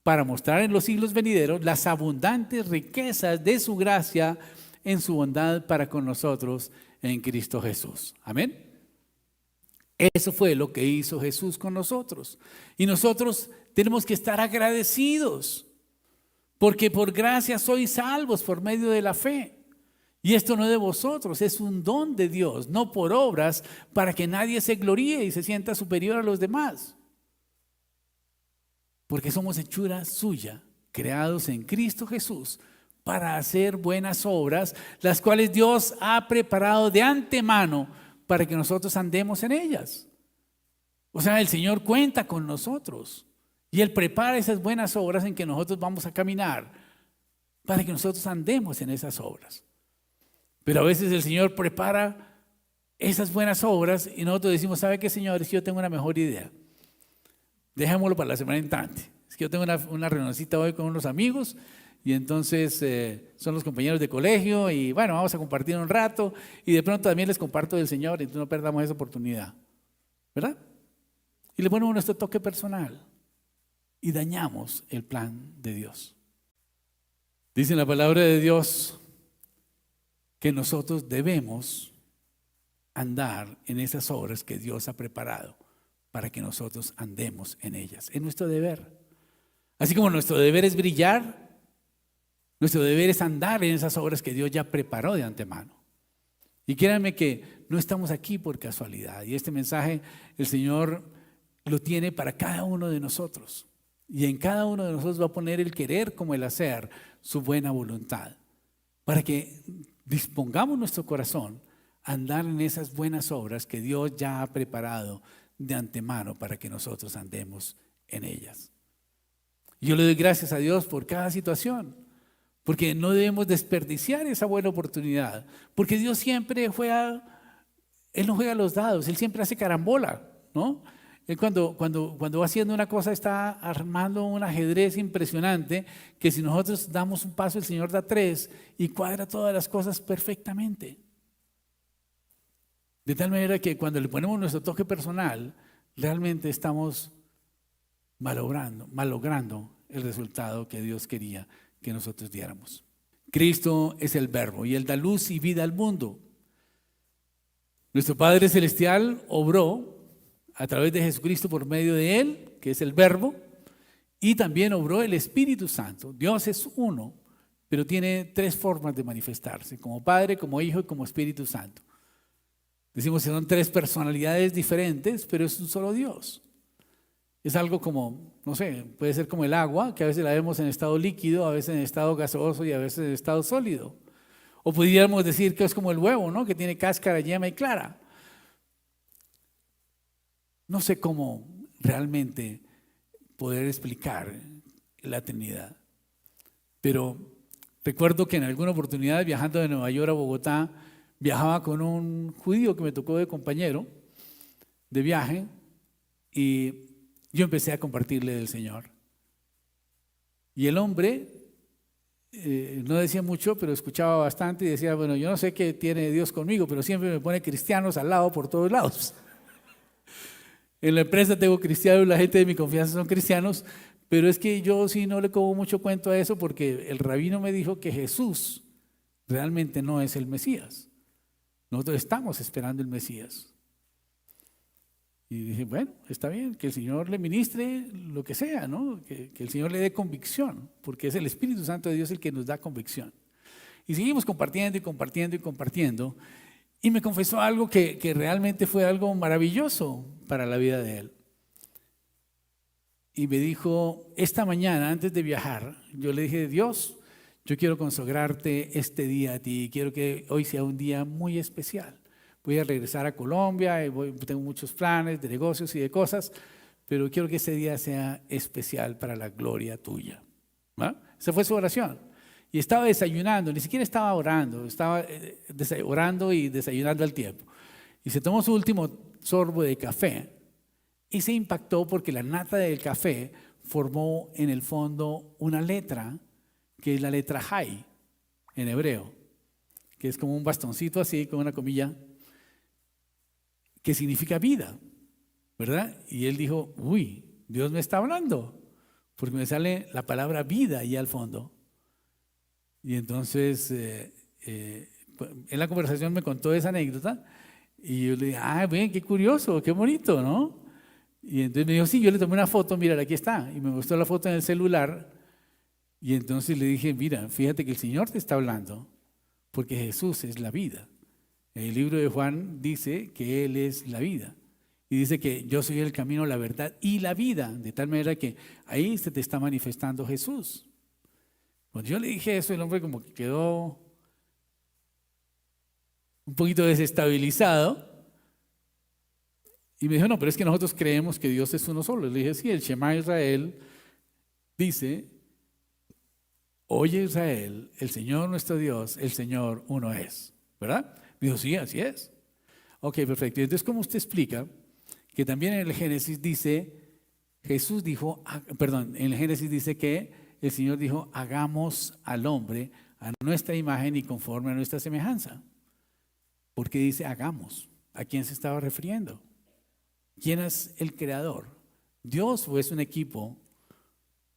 para mostrar en los siglos venideros las abundantes riquezas de su gracia en su bondad para con nosotros en Cristo Jesús. Amén. Eso fue lo que hizo Jesús con nosotros. Y nosotros tenemos que estar agradecidos, porque por gracia sois salvos por medio de la fe. Y esto no es de vosotros, es un don de Dios, no por obras, para que nadie se gloríe y se sienta superior a los demás. Porque somos hechura suya, creados en Cristo Jesús, para hacer buenas obras, las cuales Dios ha preparado de antemano para que nosotros andemos en ellas. O sea, el Señor cuenta con nosotros y Él prepara esas buenas obras en que nosotros vamos a caminar para que nosotros andemos en esas obras. Pero a veces el Señor prepara esas buenas obras y nosotros decimos, ¿sabe qué, Señor? Es que yo tengo una mejor idea. Dejémoslo para la semana entrante. Es que yo tengo una reunioncita hoy con unos amigos y entonces son los compañeros de colegio y bueno, vamos a compartir un rato y de pronto también les comparto del Señor y entonces no perdamos esa oportunidad. ¿Verdad? Y le ponemos nuestro toque personal y dañamos el plan de Dios. Dice en la palabra de Dios que nosotros debemos andar en esas obras que Dios ha preparado para que nosotros andemos en ellas. Es nuestro deber. Así como nuestro deber es brillar, nuestro deber es andar en esas obras que Dios ya preparó de antemano. Y créanme que no estamos aquí por casualidad. Y este mensaje el Señor lo tiene para cada uno de nosotros. Y en cada uno de nosotros va a poner el querer como el hacer, su buena voluntad, para que dispongamos nuestro corazón a andar en esas buenas obras que Dios ya ha preparado de antemano para que nosotros andemos en ellas. Y yo le doy gracias a Dios por cada situación, porque no debemos desperdiciar esa buena oportunidad, porque Dios siempre Él no juega los dados, Él siempre hace carambola, ¿no? Él cuando va haciendo una cosa está armando un ajedrez impresionante que si nosotros damos un paso el Señor da 3 y cuadra todas las cosas perfectamente. De tal manera que cuando le ponemos nuestro toque personal realmente estamos malogrando el resultado que Dios quería que nosotros diéramos. Cristo es el Verbo y Él da luz y vida al mundo. Nuestro Padre Celestial obró a través de Jesucristo por medio de Él, que es el Verbo, y también obró el Espíritu Santo. Dios es uno, pero tiene tres formas de manifestarse: como Padre, como Hijo y como Espíritu Santo. Decimos que son tres personalidades diferentes, pero es un solo Dios. Es algo como, no sé, puede ser como el agua, que a veces la vemos en estado líquido, a veces en estado gaseoso y a veces en estado sólido. O podríamos decir que es como el huevo, ¿no? Que tiene cáscara, yema y clara. No sé cómo realmente poder explicar la Trinidad. Pero recuerdo que en alguna oportunidad, viajando de Nueva York a Bogotá, viajaba con un judío que me tocó de compañero de viaje y yo empecé a compartirle del Señor. Y el hombre no decía mucho, pero escuchaba bastante y decía, bueno, yo no sé qué tiene Dios conmigo, pero siempre me pone cristianos al lado por todos lados. En la empresa tengo cristianos, la gente de mi confianza son cristianos, pero es que yo sí no le como mucho cuento a eso porque el rabino me dijo que Jesús realmente no es el Mesías. Nosotros estamos esperando el Mesías. Y dije, bueno, está bien, que el Señor le ministre lo que sea, ¿no? Que el Señor le dé convicción, porque es el Espíritu Santo de Dios el que nos da convicción. Y seguimos compartiendo y compartiendo y compartiendo. Y me confesó algo que realmente fue algo maravilloso para la vida de él. Y me dijo, esta mañana antes de viajar, yo le dije, Dios, yo quiero consagrarte este día a ti, quiero que hoy sea un día muy especial. Voy a regresar a Colombia, tengo muchos planes de negocios y de cosas, pero quiero que ese día sea especial para la gloria tuya. ¿Va? Esa fue su oración. Y estaba desayunando, ni siquiera estaba orando, estaba orando y desayunando al tiempo. Y se tomó su último sorbo de café y se impactó porque la nata del café formó en el fondo una letra, que es la letra Hay en hebreo, que es como un bastoncito así, con una comilla, que significa vida, ¿verdad? Y él dijo, uy, Dios me está hablando, porque me sale la palabra vida ahí al fondo. Y entonces, en la conversación me contó esa anécdota, y yo le dije, ven, qué curioso, qué bonito, ¿no? Y entonces me dijo, sí, yo le tomé una foto, mira, aquí está, y me mostró la foto en el celular, y entonces le dije, mira, fíjate que el Señor te está hablando, porque Jesús es la vida. El libro de Juan dice que Él es la vida. Y dice que yo soy el camino, la verdad y la vida. De tal manera que ahí se te está manifestando Jesús. Cuando yo le dije eso, el hombre como que quedó un poquito desestabilizado. Y me dijo, no, pero es que nosotros creemos que Dios es uno solo. Le dije, sí, el Shema Israel dice, oye Israel, el Señor nuestro Dios, el Señor uno es. ¿Verdad? Me dijo, sí, así es. Ok, perfecto. Entonces, ¿cómo usted explica que también en el Génesis dice, en el Génesis dice que el Señor dijo, hagamos al hombre a nuestra imagen y conforme a nuestra semejanza? ¿Por qué dice hagamos? ¿A quién se estaba refiriendo? ¿Quién es el creador? ¿Dios o es un equipo?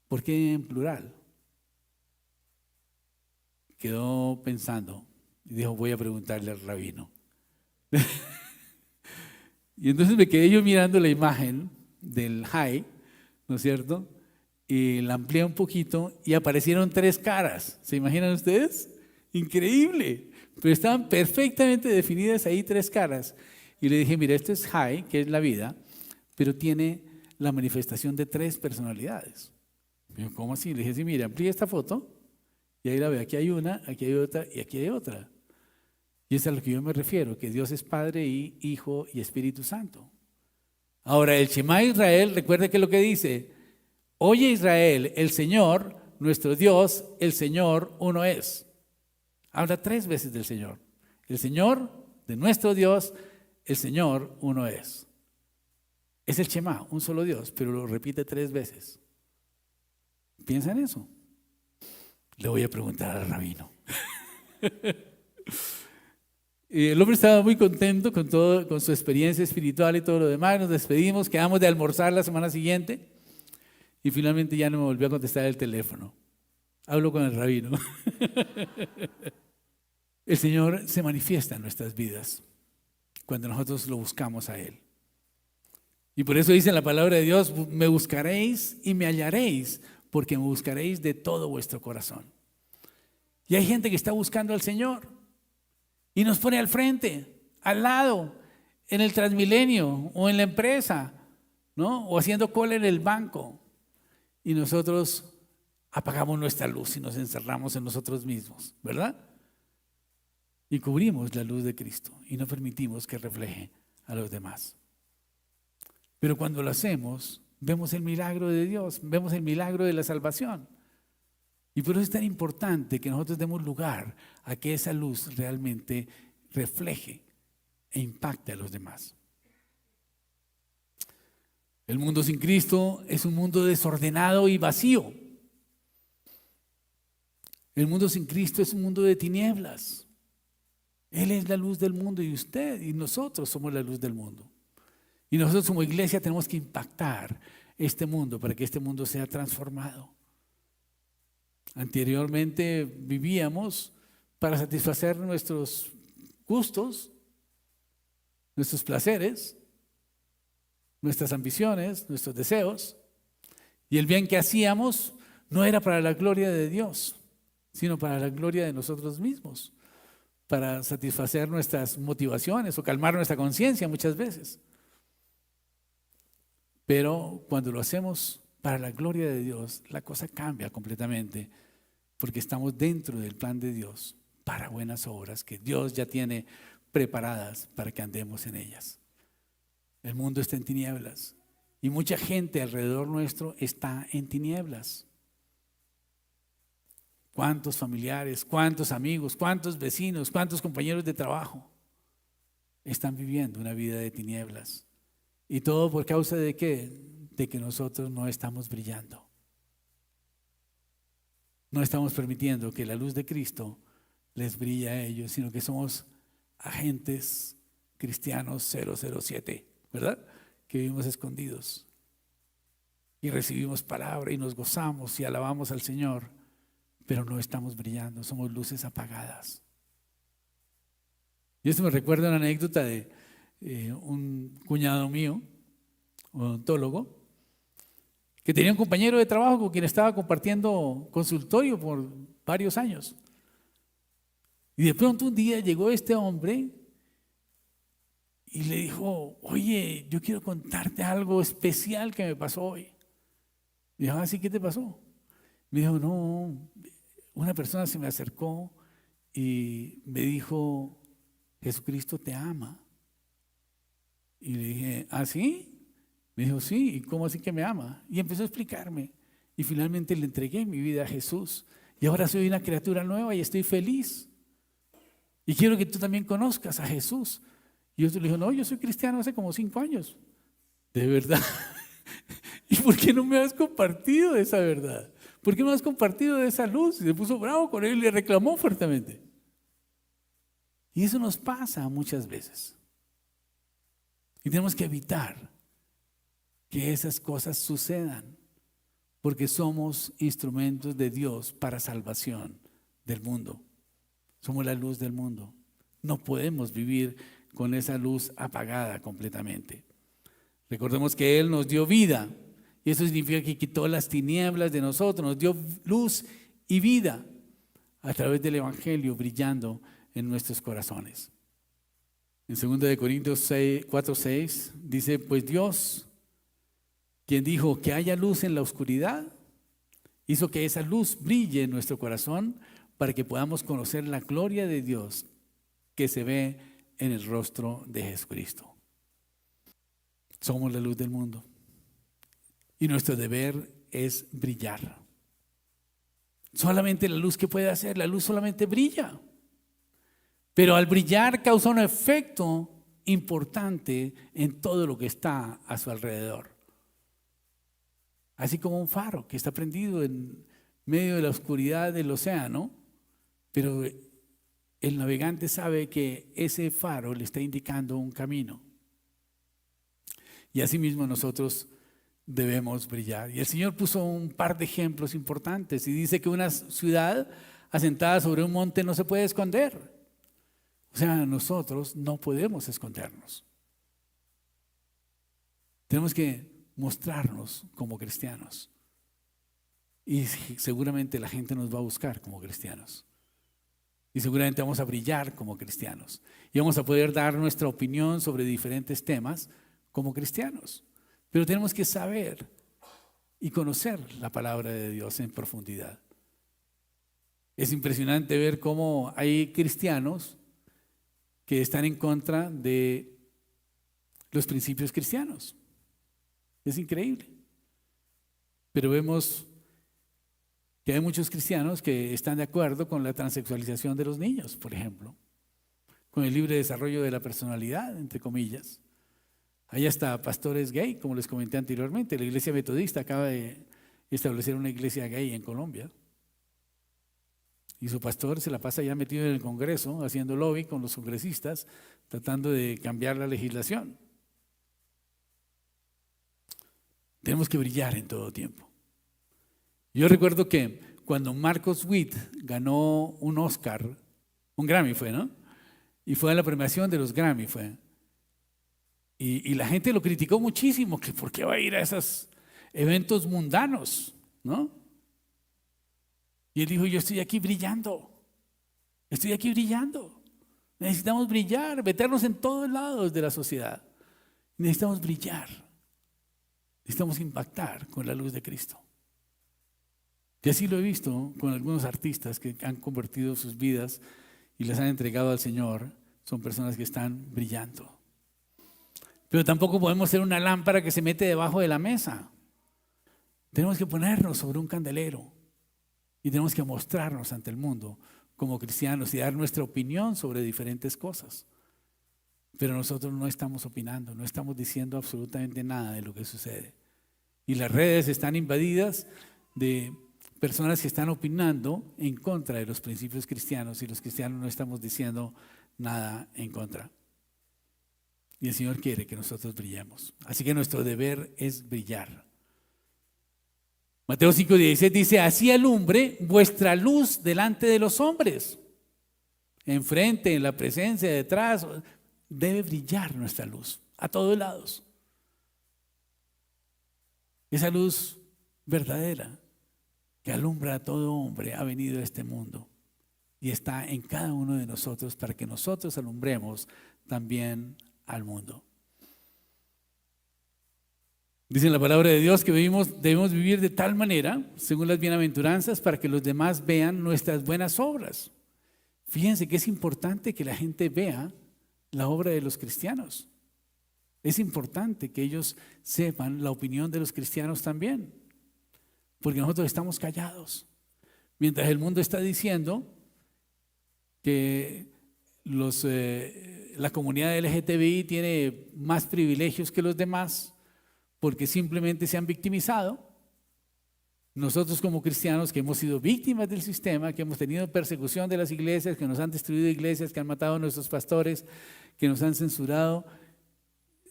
¿Por qué en plural? Quedó pensando. Y dijo, voy a preguntarle al rabino. Y entonces me quedé yo mirando la imagen del Hay, ¿no es cierto? Y la amplié un poquito y aparecieron 3 caras. ¿Se imaginan ustedes? Increíble. Pero estaban perfectamente definidas ahí 3 caras. Y le dije, mira, esto es Hay, que es la vida, pero tiene la manifestación de 3 personalidades. Me dijo, ¿cómo así? Le dije, sí, mira, amplíe esta foto y ahí la veo. Aquí hay una, aquí hay otra y aquí hay otra. Y es a lo que yo me refiero, que Dios es Padre y Hijo y Espíritu Santo. Ahora, el Shema Israel, recuerde que es lo que dice, oye Israel, el Señor, nuestro Dios, el Señor uno es. Habla 3 veces del Señor. El Señor, de nuestro Dios, el Señor uno es. Es el Shema, un solo Dios, pero lo repite 3 veces. ¿Piensa en eso? Le voy a preguntar al rabino. Y el hombre estaba muy contento con su experiencia espiritual y todo lo demás. Nos despedimos, quedamos de almorzar la semana siguiente y finalmente ya no me volvió a contestar el teléfono. Hablo con el rabino. El Señor se manifiesta en nuestras vidas cuando nosotros lo buscamos a Él. Y por eso dice la palabra de Dios, me buscaréis y me hallaréis, porque me buscaréis de todo vuestro corazón. Y hay gente que está buscando al Señor y nos pone al frente, al lado, en el Transmilenio o en la empresa, ¿no? O haciendo cola en el banco. Y nosotros apagamos nuestra luz y nos encerramos en nosotros mismos, ¿verdad? Y cubrimos la luz de Cristo y no permitimos que refleje a los demás. Pero cuando lo hacemos, vemos el milagro de Dios, vemos el milagro de la salvación. Y por eso es tan importante que nosotros demos lugar a que esa luz realmente refleje e impacte a los demás. El mundo sin Cristo es un mundo desordenado y vacío. El mundo sin Cristo es un mundo de tinieblas. Él es la luz del mundo y usted y nosotros somos la luz del mundo. Y nosotros como iglesia tenemos que impactar este mundo para que este mundo sea transformado. Anteriormente vivíamos para satisfacer nuestros gustos, nuestros placeres, nuestras ambiciones, nuestros deseos. Y el bien que hacíamos no era para la gloria de Dios, sino para la gloria de nosotros mismos, para satisfacer nuestras motivaciones o calmar nuestra conciencia muchas veces. Pero cuando lo hacemos para la gloria de Dios, la cosa cambia completamente, porque estamos dentro del plan de Dios para buenas obras que Dios ya tiene preparadas para que andemos en ellas. El mundo está en tinieblas y mucha gente alrededor nuestro está en tinieblas. ¿Cuántos familiares, cuántos amigos, cuántos vecinos, cuántos compañeros de trabajo están viviendo una vida de tinieblas? ¿Y todo por causa de qué? De que nosotros no estamos brillando. No estamos permitiendo que la luz de Cristo les brille a ellos, sino que somos agentes cristianos 007, ¿verdad? Que vivimos escondidos y recibimos palabra y nos gozamos y alabamos al Señor, pero no estamos brillando, somos luces apagadas. Y esto me recuerda una anécdota de un cuñado mío, un odontólogo, que tenía un compañero de trabajo con quien estaba compartiendo consultorio por varios años. Y de pronto un día llegó este hombre y le dijo, oye, yo quiero contarte algo especial que me pasó hoy. Y dijo, ¿sí qué te pasó? Me dijo, no, una persona se me acercó y me dijo, Jesucristo te ama. Y le dije, ¿ah, sí? Me dijo, sí, ¿y cómo así que me ama? Y empezó a explicarme. Y finalmente le entregué mi vida a Jesús. Y ahora soy una criatura nueva y estoy feliz. Y quiero que tú también conozcas a Jesús. Y yo le dije, no, yo soy cristiano hace como 5 años. ¿De verdad? ¿Y por qué no me has compartido esa verdad? ¿Por qué no has compartido de esa luz? Y se puso bravo con él y le reclamó fuertemente. Y eso nos pasa muchas veces. Y tenemos que evitar que esas cosas sucedan, porque somos instrumentos de Dios para salvación del mundo. Somos la luz del mundo. No podemos vivir con esa luz apagada completamente. Recordemos que Él nos dio vida, y eso significa que quitó las tinieblas de nosotros, nos dio luz y vida a través del Evangelio brillando en nuestros corazones. En 2 Corintios 4:6 dice, pues Dios, quien dijo que haya luz en la oscuridad, hizo que esa luz brille en nuestro corazón para que podamos conocer la gloria de Dios que se ve en el rostro de Jesucristo. Somos la luz del mundo y nuestro deber es brillar. Solamente la luz que puede hacer, la luz solamente brilla. Pero al brillar causa un efecto importante en todo lo que está a su alrededor. Así como un faro que está prendido en medio de la oscuridad del océano, pero el navegante sabe que ese faro le está indicando un camino. Y asimismo nosotros debemos brillar. Y el Señor puso un par de ejemplos importantes y dice que una ciudad asentada sobre un monte no se puede esconder. O sea, nosotros no podemos escondernos. Tenemos que mostrarnos como cristianos. Y seguramente la gente nos va a buscar como cristianos. Y seguramente vamos a brillar como cristianos. Y vamos a poder dar nuestra opinión sobre diferentes temas como cristianos. Pero tenemos que saber y conocer la palabra de Dios en profundidad. Es impresionante ver cómo hay cristianos que están en contra de los principios cristianos. Es increíble. Pero vemos que hay muchos cristianos que están de acuerdo con la transexualización de los niños, por ejemplo, con el libre desarrollo de la personalidad, entre comillas. Hay hasta pastores gay, como les comenté anteriormente. La iglesia metodista acaba de establecer una iglesia gay en Colombia. Y su pastor se la pasa ya metido en el Congreso, haciendo lobby con los congresistas, tratando de cambiar la legislación. Tenemos que brillar en todo tiempo. Yo recuerdo que cuando Marcos Witt ganó un Oscar, un Grammy fue, ¿no? Y fue a la premiación de los Grammy, fue. Y la gente lo criticó muchísimo, que por qué va a ir a esos eventos mundanos, ¿no? Y él dijo, yo estoy aquí brillando. Necesitamos brillar, meternos en todos lados de la sociedad. Necesitamos brillar. Necesitamos impactar con la luz de Cristo. Y así lo he visto con algunos artistas que han convertido sus vidas y las han entregado al Señor. Son personas que están brillando. Pero tampoco podemos ser una lámpara que se mete debajo de la mesa. Tenemos que ponernos sobre un candelero y tenemos que mostrarnos ante el mundo como cristianos y dar nuestra opinión sobre diferentes cosas. Pero nosotros no estamos opinando, no estamos diciendo absolutamente nada de lo que sucede. Y las redes están invadidas de personas que están opinando en contra de los principios cristianos y los cristianos no estamos diciendo nada en contra. Y el Señor quiere que nosotros brillemos. Así que nuestro deber es brillar. Mateo 5:16 dice, así alumbre vuestra luz delante de los hombres. Enfrente, en la presencia, detrás, debe brillar nuestra luz a todos lados. Esa luz verdadera que alumbra a todo hombre ha venido a este mundo y está en cada uno de nosotros para que nosotros alumbremos también al mundo. Dice en la palabra de Dios que debemos vivir de tal manera, según las bienaventuranzas, para que los demás vean nuestras buenas obras. Fíjense que es importante que la gente vea la obra de los cristianos. Es importante que ellos sepan la opinión de los cristianos también, porque nosotros estamos callados. Mientras el mundo está diciendo que la comunidad LGTBI tiene más privilegios que los demás porque simplemente se han victimizado, nosotros como cristianos que hemos sido víctimas del sistema, que hemos tenido persecución de las iglesias, que nos han destruido iglesias, que han matado a nuestros pastores, que nos han censurado,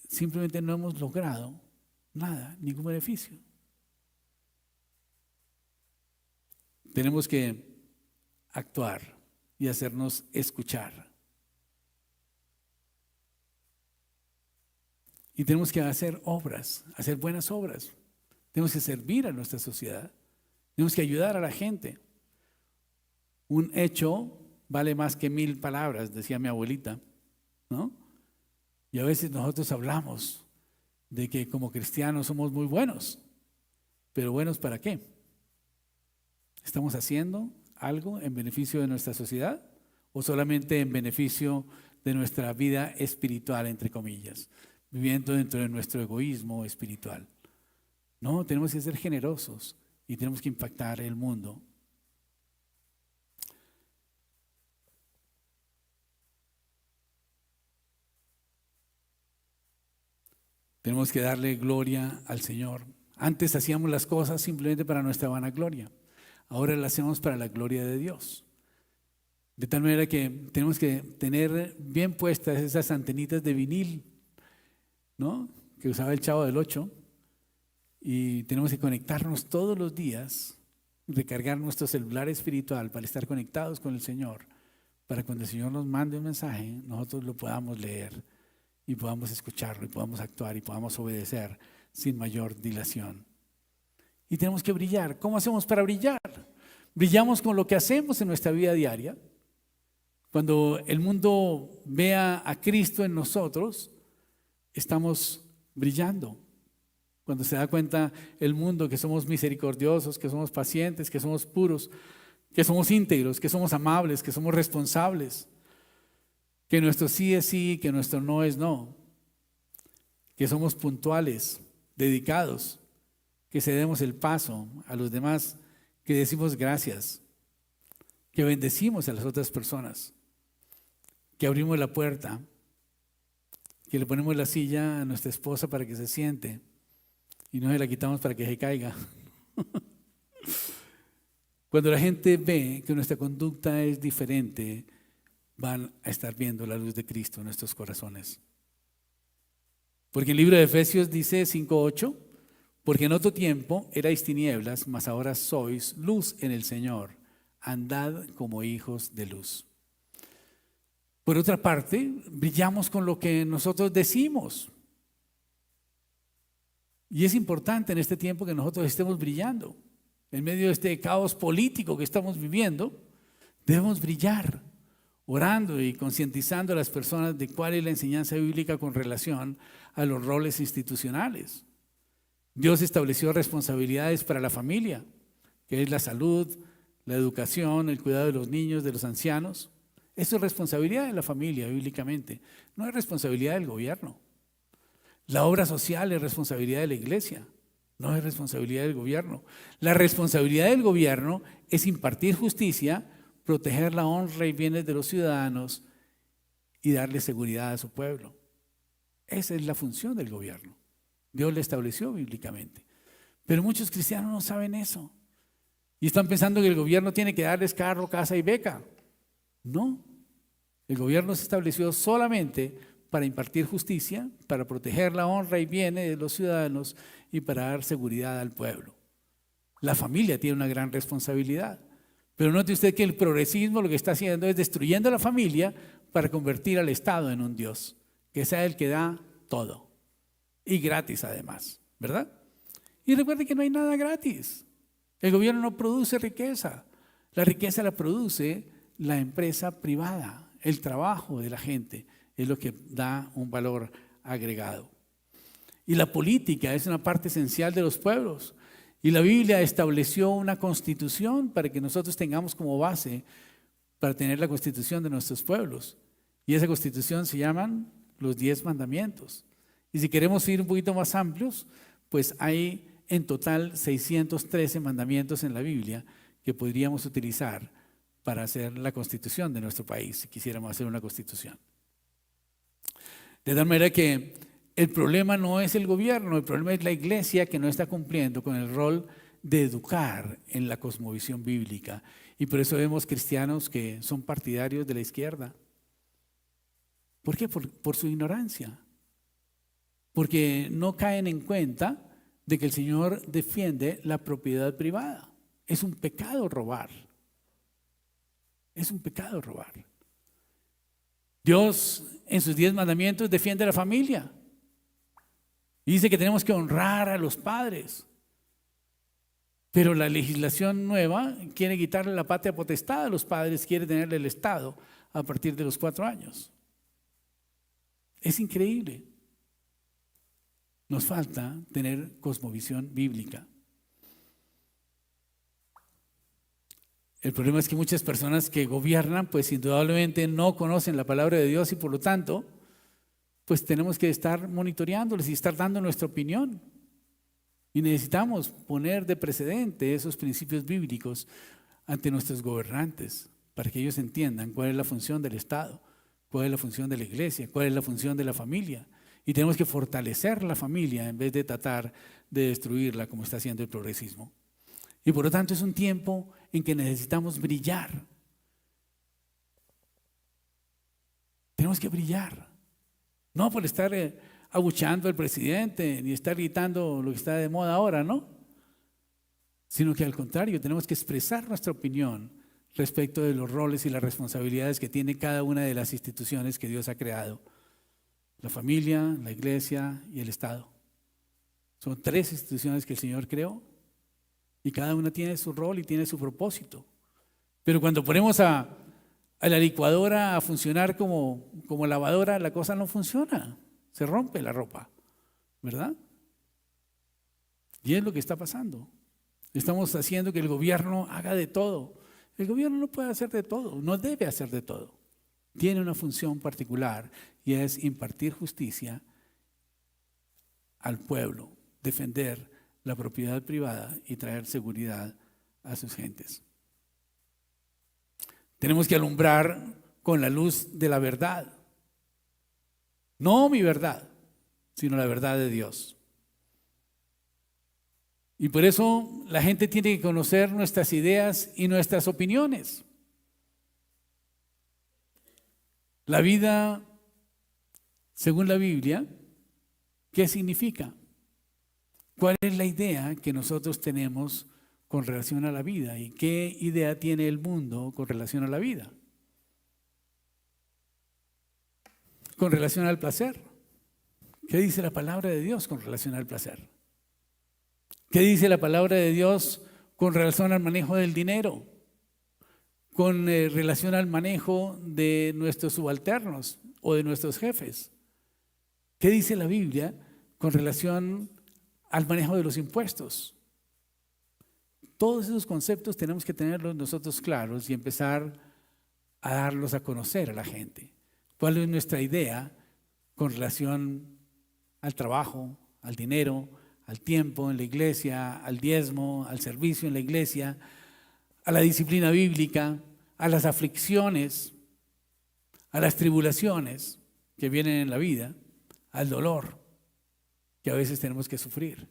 simplemente no hemos logrado nada, ningún beneficio. Tenemos que actuar y hacernos escuchar. Y tenemos que hacer obras, hacer buenas obras. Tenemos que servir a nuestra sociedad. Tenemos que ayudar a la gente. Un hecho vale más que 1000 palabras, decía mi abuelita, ¿no? Y a veces nosotros hablamos de que como cristianos somos muy buenos, pero ¿buenos para qué? ¿Estamos haciendo algo en beneficio de nuestra sociedad o solamente en beneficio de nuestra vida espiritual, entre comillas, viviendo dentro de nuestro egoísmo espiritual? No, tenemos que ser generosos y tenemos que impactar el mundo. Tenemos que darle gloria al Señor. Antes hacíamos las cosas simplemente para nuestra vanagloria. Ahora las hacemos para la gloria de Dios. De tal manera que tenemos que tener bien puestas esas antenitas de vinil, ¿no?, que usaba el Chavo del Ocho, Y tenemos que conectarnos todos los días, recargar nuestro celular espiritual para estar conectados con el Señor, para cuando el Señor nos mande un mensaje, nosotros lo podamos leer y podamos escucharlo y podamos actuar y podamos obedecer sin mayor dilación. Y tenemos que brillar. ¿Cómo hacemos para brillar? Brillamos con lo que hacemos en nuestra vida diaria. Cuando el mundo vea a Cristo en nosotros, estamos brillando. Cuando se da cuenta el mundo que somos misericordiosos, que somos pacientes, que somos puros, que somos íntegros, que somos amables, que somos responsables, que nuestro sí es sí, que nuestro no es no, que somos puntuales, dedicados, que cedemos el paso a los demás, que decimos gracias, que bendecimos a las otras personas, que abrimos la puerta, que le ponemos la silla a nuestra esposa para que se siente y no se la quitamos para que se caiga. Cuando la gente ve que nuestra conducta es diferente, van a estar viendo la luz de Cristo en nuestros corazones. Porque el libro de Efesios dice 5:8, porque en otro tiempo erais tinieblas, mas ahora sois luz en el Señor, andad como hijos de luz. Por otra parte, brillamos con lo que nosotros decimos. Y es importante en este tiempo que nosotros estemos brillando. En medio de este caos político que estamos viviendo, debemos brillar, orando y concientizando a las personas de cuál es la enseñanza bíblica con relación a los roles institucionales. Dios estableció responsabilidades para la familia, que es la salud, la educación, el cuidado de los niños, de los ancianos. Eso es responsabilidad de la familia bíblicamente, no es responsabilidad del gobierno. La obra social es responsabilidad de la iglesia, no es responsabilidad del gobierno. La responsabilidad del gobierno es impartir justicia, proteger la honra y bienes de los ciudadanos y darle seguridad a su pueblo. Esa es la función del gobierno. Dios la estableció bíblicamente. Pero muchos cristianos no saben eso. Y están pensando que el gobierno tiene que darles carro, casa y beca. No. El gobierno se estableció solamente para impartir justicia, para proteger la honra y bienes de los ciudadanos y para dar seguridad al pueblo. La familia tiene una gran responsabilidad. Pero note usted que el progresismo lo que está haciendo es destruyendo a la familia para convertir al Estado en un Dios, que sea el que da todo. Y gratis además, ¿verdad? Y recuerde que no hay nada gratis. El gobierno no produce riqueza. La riqueza la produce la empresa privada. El trabajo de la gente es lo que da un valor agregado. Y la política es una parte esencial de los pueblos. Y la Biblia estableció una constitución para que nosotros tengamos como base para tener la constitución de nuestros pueblos. Y esa constitución se llaman los 10 mandamientos. Y si queremos ir un poquito más amplios, pues hay en total 613 mandamientos en la Biblia que podríamos utilizar para hacer la constitución de nuestro país, si quisiéramos hacer una constitución. De tal manera que el problema no es el gobierno, el problema es la iglesia que no está cumpliendo con el rol de educar en la cosmovisión bíblica. Y por eso vemos cristianos que son partidarios de la izquierda. ¿Por qué? Por su ignorancia. Porque no caen en cuenta de que el Señor defiende la propiedad privada. Es un pecado robar. Es un pecado robar. Dios en sus 10 mandamientos defiende a la familia. Y dice que tenemos que honrar a los padres. Pero la legislación nueva quiere quitarle la patria potestad a los padres, quiere tenerle el Estado a partir de los 4 años. Es increíble. Nos falta tener cosmovisión bíblica. El problema es que muchas personas que gobiernan, pues indudablemente no conocen la palabra de Dios y por lo tanto, pues tenemos que estar monitoreándoles y estar dando nuestra opinión. Y necesitamos poner de precedente esos principios bíblicos ante nuestros gobernantes para que ellos entiendan cuál es la función del Estado, cuál es la función de la iglesia, cuál es la función de la familia. Y tenemos que fortalecer la familia en vez de tratar de destruirla como está haciendo el progresismo. Y por lo tanto es un tiempo en que necesitamos brillar. Tenemos que brillar. No por estar abucheando al presidente, ni estar gritando lo que está de moda ahora, ¿no? Sino que al contrario, tenemos que expresar nuestra opinión respecto de los roles y las responsabilidades que tiene cada una de las instituciones que Dios ha creado. La familia, la iglesia y el Estado. Son 3 instituciones que el Señor creó y cada una tiene su rol y tiene su propósito. Pero cuando ponemos a la licuadora a funcionar como lavadora, la cosa no funciona, se rompe la ropa, ¿verdad? Y es lo que está pasando. Estamos haciendo que el gobierno haga de todo. El gobierno no puede hacer de todo, no debe hacer de todo. Tiene una función particular y es impartir justicia al pueblo, defender la propiedad privada y traer seguridad a sus gentes. Tenemos que alumbrar con la luz de la verdad. No mi verdad, sino la verdad de Dios. Y por eso la gente tiene que conocer nuestras ideas y nuestras opiniones. La vida, según la Biblia, ¿qué significa? ¿Cuál es la idea que nosotros tenemos con relación a la vida? ¿Y qué idea tiene el mundo con relación a la vida? Con relación al placer. ¿Qué dice la palabra de Dios con relación al placer? ¿Qué dice la palabra de Dios con relación al manejo del dinero? Con relación al manejo de nuestros subalternos o de nuestros jefes. ¿Qué dice la Biblia con relación al manejo de los impuestos? Todos esos conceptos tenemos que tenerlos nosotros claros y empezar a darlos a conocer a la gente. ¿Cuál es nuestra idea con relación al trabajo, al dinero, al tiempo en la iglesia, al diezmo, al servicio en la iglesia, a la disciplina bíblica, a las aflicciones, a las tribulaciones que vienen en la vida, al dolor que a veces tenemos que sufrir?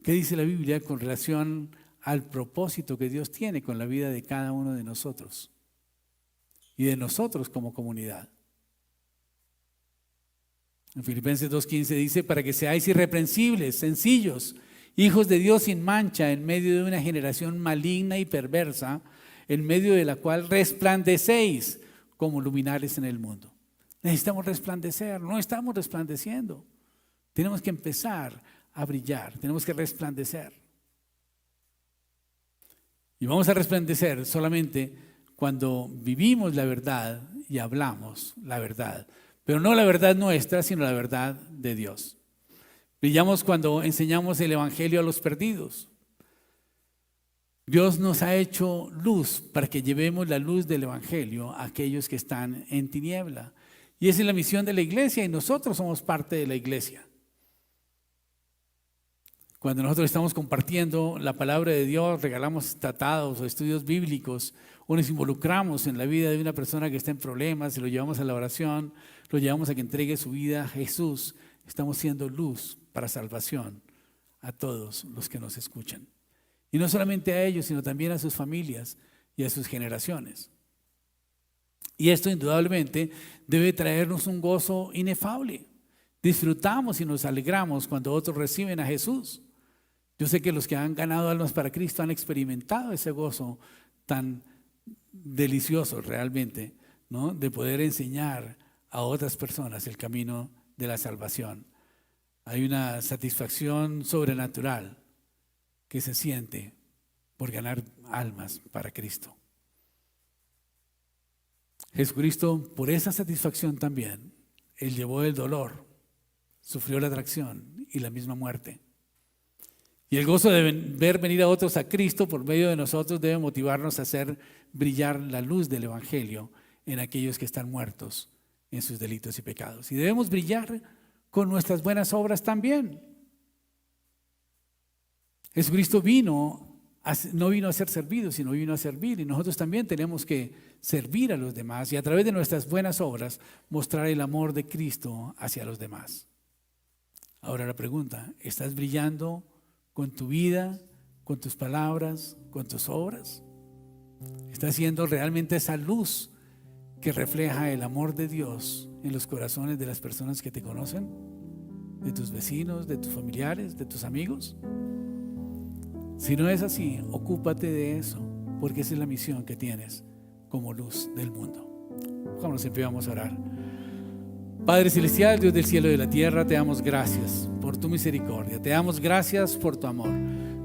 ¿Qué dice la Biblia con relación al propósito que Dios tiene con la vida de cada uno de nosotros y de nosotros como comunidad? En Filipenses 2:15 dice: para que seáis irreprensibles, sencillos, hijos de Dios sin mancha, en medio de una generación maligna y perversa, en medio de la cual resplandecéis como luminares en el mundo. Necesitamos resplandecer, no estamos resplandeciendo. Tenemos que empezar a brillar, tenemos que resplandecer. Y vamos a resplandecer solamente cuando vivimos la verdad y hablamos la verdad. Pero no la verdad nuestra, sino la verdad de Dios. Brillamos cuando enseñamos el evangelio a los perdidos. Dios nos ha hecho luz para que llevemos la luz del evangelio a aquellos que están en tiniebla. Y esa es la misión de la iglesia y nosotros somos parte de la iglesia. Cuando nosotros estamos compartiendo la palabra de Dios, regalamos tratados o estudios bíblicos, o nos involucramos en la vida de una persona que está en problemas y lo llevamos a la oración, lo llevamos a que entregue su vida a Jesús, estamos siendo luz para salvación a todos los que nos escuchan. Y no solamente a ellos, sino también a sus familias y a sus generaciones. Y esto indudablemente debe traernos un gozo inefable. Disfrutamos y nos alegramos cuando otros reciben a Jesús. Yo sé que los que han ganado almas para Cristo han experimentado ese gozo tan delicioso realmente, ¿no? De poder enseñar a otras personas el camino de la salvación. Hay una satisfacción sobrenatural que se siente por ganar almas para Cristo. Jesucristo, por esa satisfacción también, Él llevó el dolor, sufrió la traición y la misma muerte. Y el gozo de ver venir a otros a Cristo por medio de nosotros debe motivarnos a hacer brillar la luz del evangelio en aquellos que están muertos en sus delitos y pecados. Y debemos brillar con nuestras buenas obras también. Jesucristo no vino a ser servido, sino vino a servir. Y nosotros también tenemos que servir a los demás y a través de nuestras buenas obras mostrar el amor de Cristo hacia los demás. Ahora la pregunta: ¿estás brillando con tu vida, con tus palabras, con tus obras? ¿Estás siendo realmente esa luz que refleja el amor de Dios en los corazones de las personas que te conocen, de tus vecinos, de tus familiares, de tus amigos? Si no es así, ocúpate de eso, porque esa es la misión que tienes como luz del mundo. Vámonos en pie, vamos a orar. Padre celestial, Dios del cielo y de la tierra, te damos gracias por tu misericordia, te damos gracias por tu amor,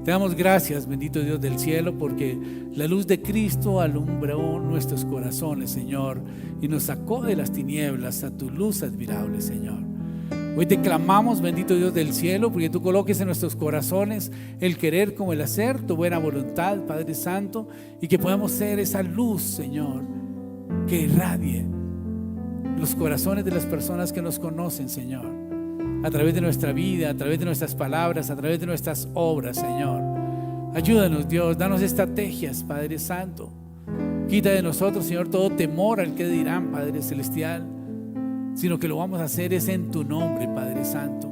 te damos gracias, bendito Dios del cielo, porque la luz de Cristo alumbró nuestros corazones, Señor, y nos sacó de las tinieblas a tu luz admirable, Señor. Hoy te clamamos, bendito Dios del cielo, porque tú coloques en nuestros corazones el querer como el hacer, tu buena voluntad, Padre Santo, y que podamos ser esa luz, Señor, que irradie los corazones de las personas que nos conocen, Señor, a través de nuestra vida, a través de nuestras palabras, a través de nuestras obras, Señor. Ayúdanos, Dios, danos estrategias, Padre Santo. Quita de nosotros, Señor, todo temor al que dirán, Padre Celestial, sino que lo vamos a hacer es en tu nombre, Padre Santo,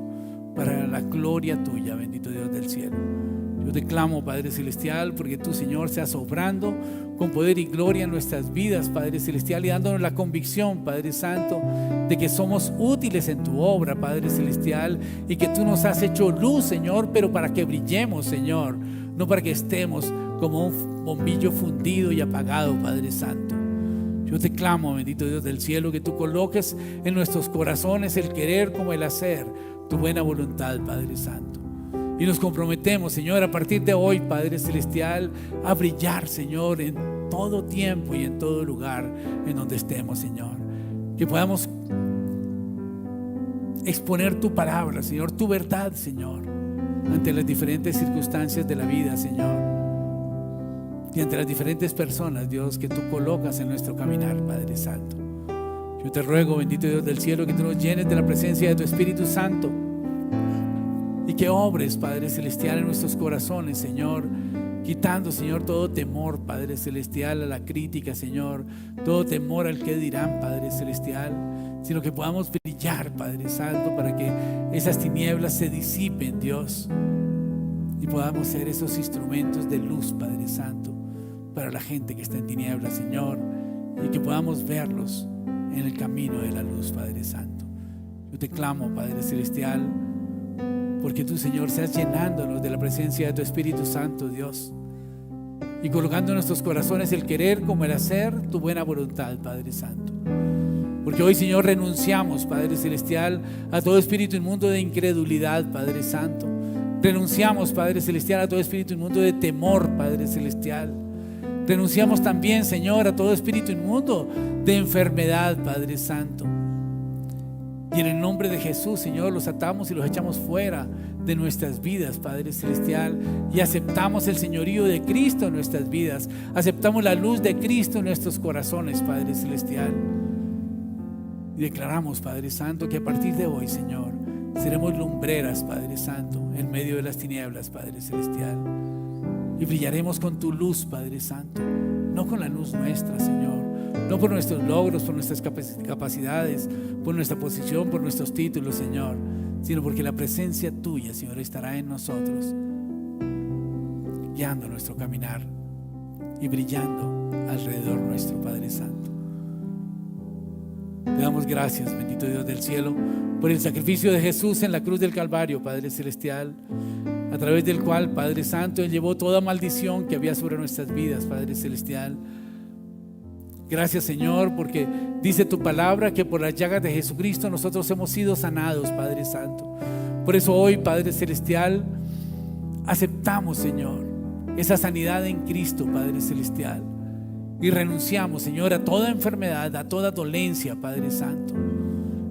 para la gloria tuya, bendito Dios del cielo. Yo te clamo, Padre Celestial, porque tú, Señor, seas obrando con poder y gloria en nuestras vidas, Padre Celestial, y dándonos la convicción, Padre Santo, de que somos útiles en tu obra, Padre Celestial, y que tú nos has hecho luz, Señor, pero para que brillemos, Señor, no para que estemos como un bombillo fundido y apagado, Padre Santo. Yo te clamo, bendito Dios del cielo, que tú coloques en nuestros corazones el querer como el hacer, tu buena voluntad, Padre Santo. Y nos comprometemos, Señor, a partir de hoy, Padre Celestial, a brillar, Señor, en todo tiempo y en todo lugar en donde estemos, Señor. Que podamos exponer tu palabra, Señor, tu verdad, Señor, ante las diferentes circunstancias de la vida, Señor, y ante las diferentes personas, Dios, que tú colocas en nuestro caminar, Padre Santo. Yo te ruego, bendito Dios del cielo, que tú nos llenes de la presencia de tu Espíritu Santo y que obres, Padre Celestial, en nuestros corazones, Señor, quitando, Señor, todo temor, Padre Celestial, a la crítica, Señor, todo temor al que dirán, Padre Celestial, sino que podamos brillar, Padre Santo, para que esas tinieblas se disipen, Dios, y podamos ser esos instrumentos de luz, Padre Santo, para la gente que está en tinieblas, Señor, y que podamos verlos en el camino de la luz, Padre Santo. Yo te clamo, Padre Celestial, porque tú, Señor, seas llenándonos de la presencia de tu Espíritu Santo, Dios, y colocando en nuestros corazones el querer como el hacer, tu buena voluntad, Padre Santo. Porque hoy, Señor, renunciamos, Padre Celestial, a todo espíritu inmundo de incredulidad, Padre Santo. Renunciamos, Padre Celestial, a todo espíritu inmundo de temor, Padre Celestial. Renunciamos también, Señor, a todo espíritu inmundo de enfermedad, Padre Santo. Y en el nombre de Jesús, Señor, los atamos y los echamos fuera de nuestras vidas, Padre Celestial, y aceptamos el señorío de Cristo en nuestras vidas. Aceptamos la luz de Cristo en nuestros corazones, Padre Celestial. Y declaramos, Padre Santo, que a partir de hoy, Señor, seremos lumbreras, Padre Santo, en medio de las tinieblas, Padre Celestial. Y brillaremos con tu luz, Padre Santo, no con la luz nuestra, Señor, no por nuestros logros, por nuestras capacidades, por nuestra posición, por nuestros títulos, Señor, sino porque la presencia tuya, Señor, estará en nosotros, guiando nuestro caminar y brillando alrededor nuestro, Padre Santo. Te damos gracias, bendito Dios del cielo, por el sacrificio de Jesús en la cruz del Calvario, Padre Celestial, a través del cual, Padre Santo, Él llevó toda maldición que había sobre nuestras vidas, Padre Celestial. Gracias, Señor, porque dice tu palabra que por las llagas de Jesucristo nosotros hemos sido sanados, Padre Santo. Por eso hoy, Padre Celestial, aceptamos, Señor, esa sanidad en Cristo, Padre Celestial, y renunciamos, Señor, a toda enfermedad, a toda dolencia, Padre Santo,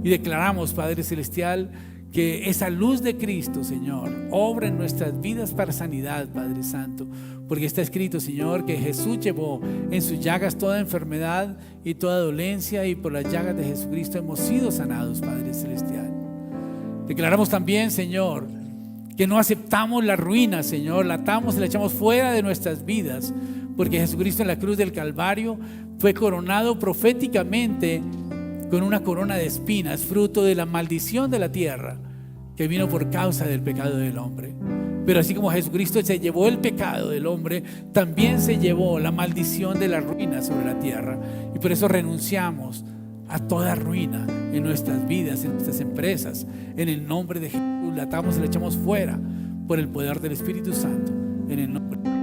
y declaramos, Padre Celestial, que esa luz de Cristo, Señor, obra en nuestras vidas para sanidad, Padre Santo, porque está escrito, Señor, que Jesús llevó en sus llagas toda enfermedad y toda dolencia, y por las llagas de Jesucristo hemos sido sanados, Padre Celestial. Declaramos también, Señor, que no aceptamos la ruina, Señor, la atamos y la echamos fuera de nuestras vidas, porque Jesucristo en la cruz del Calvario fue coronado proféticamente con una corona de espinas, fruto de la maldición de la tierra que vino por causa del pecado del hombre. Pero así como Jesucristo se llevó el pecado del hombre, también se llevó la maldición de la ruina sobre la tierra. Y por eso renunciamos a toda ruina en nuestras vidas, en nuestras empresas. En el nombre de Jesús la atamos y la echamos fuera por el poder del Espíritu Santo. En el nombre de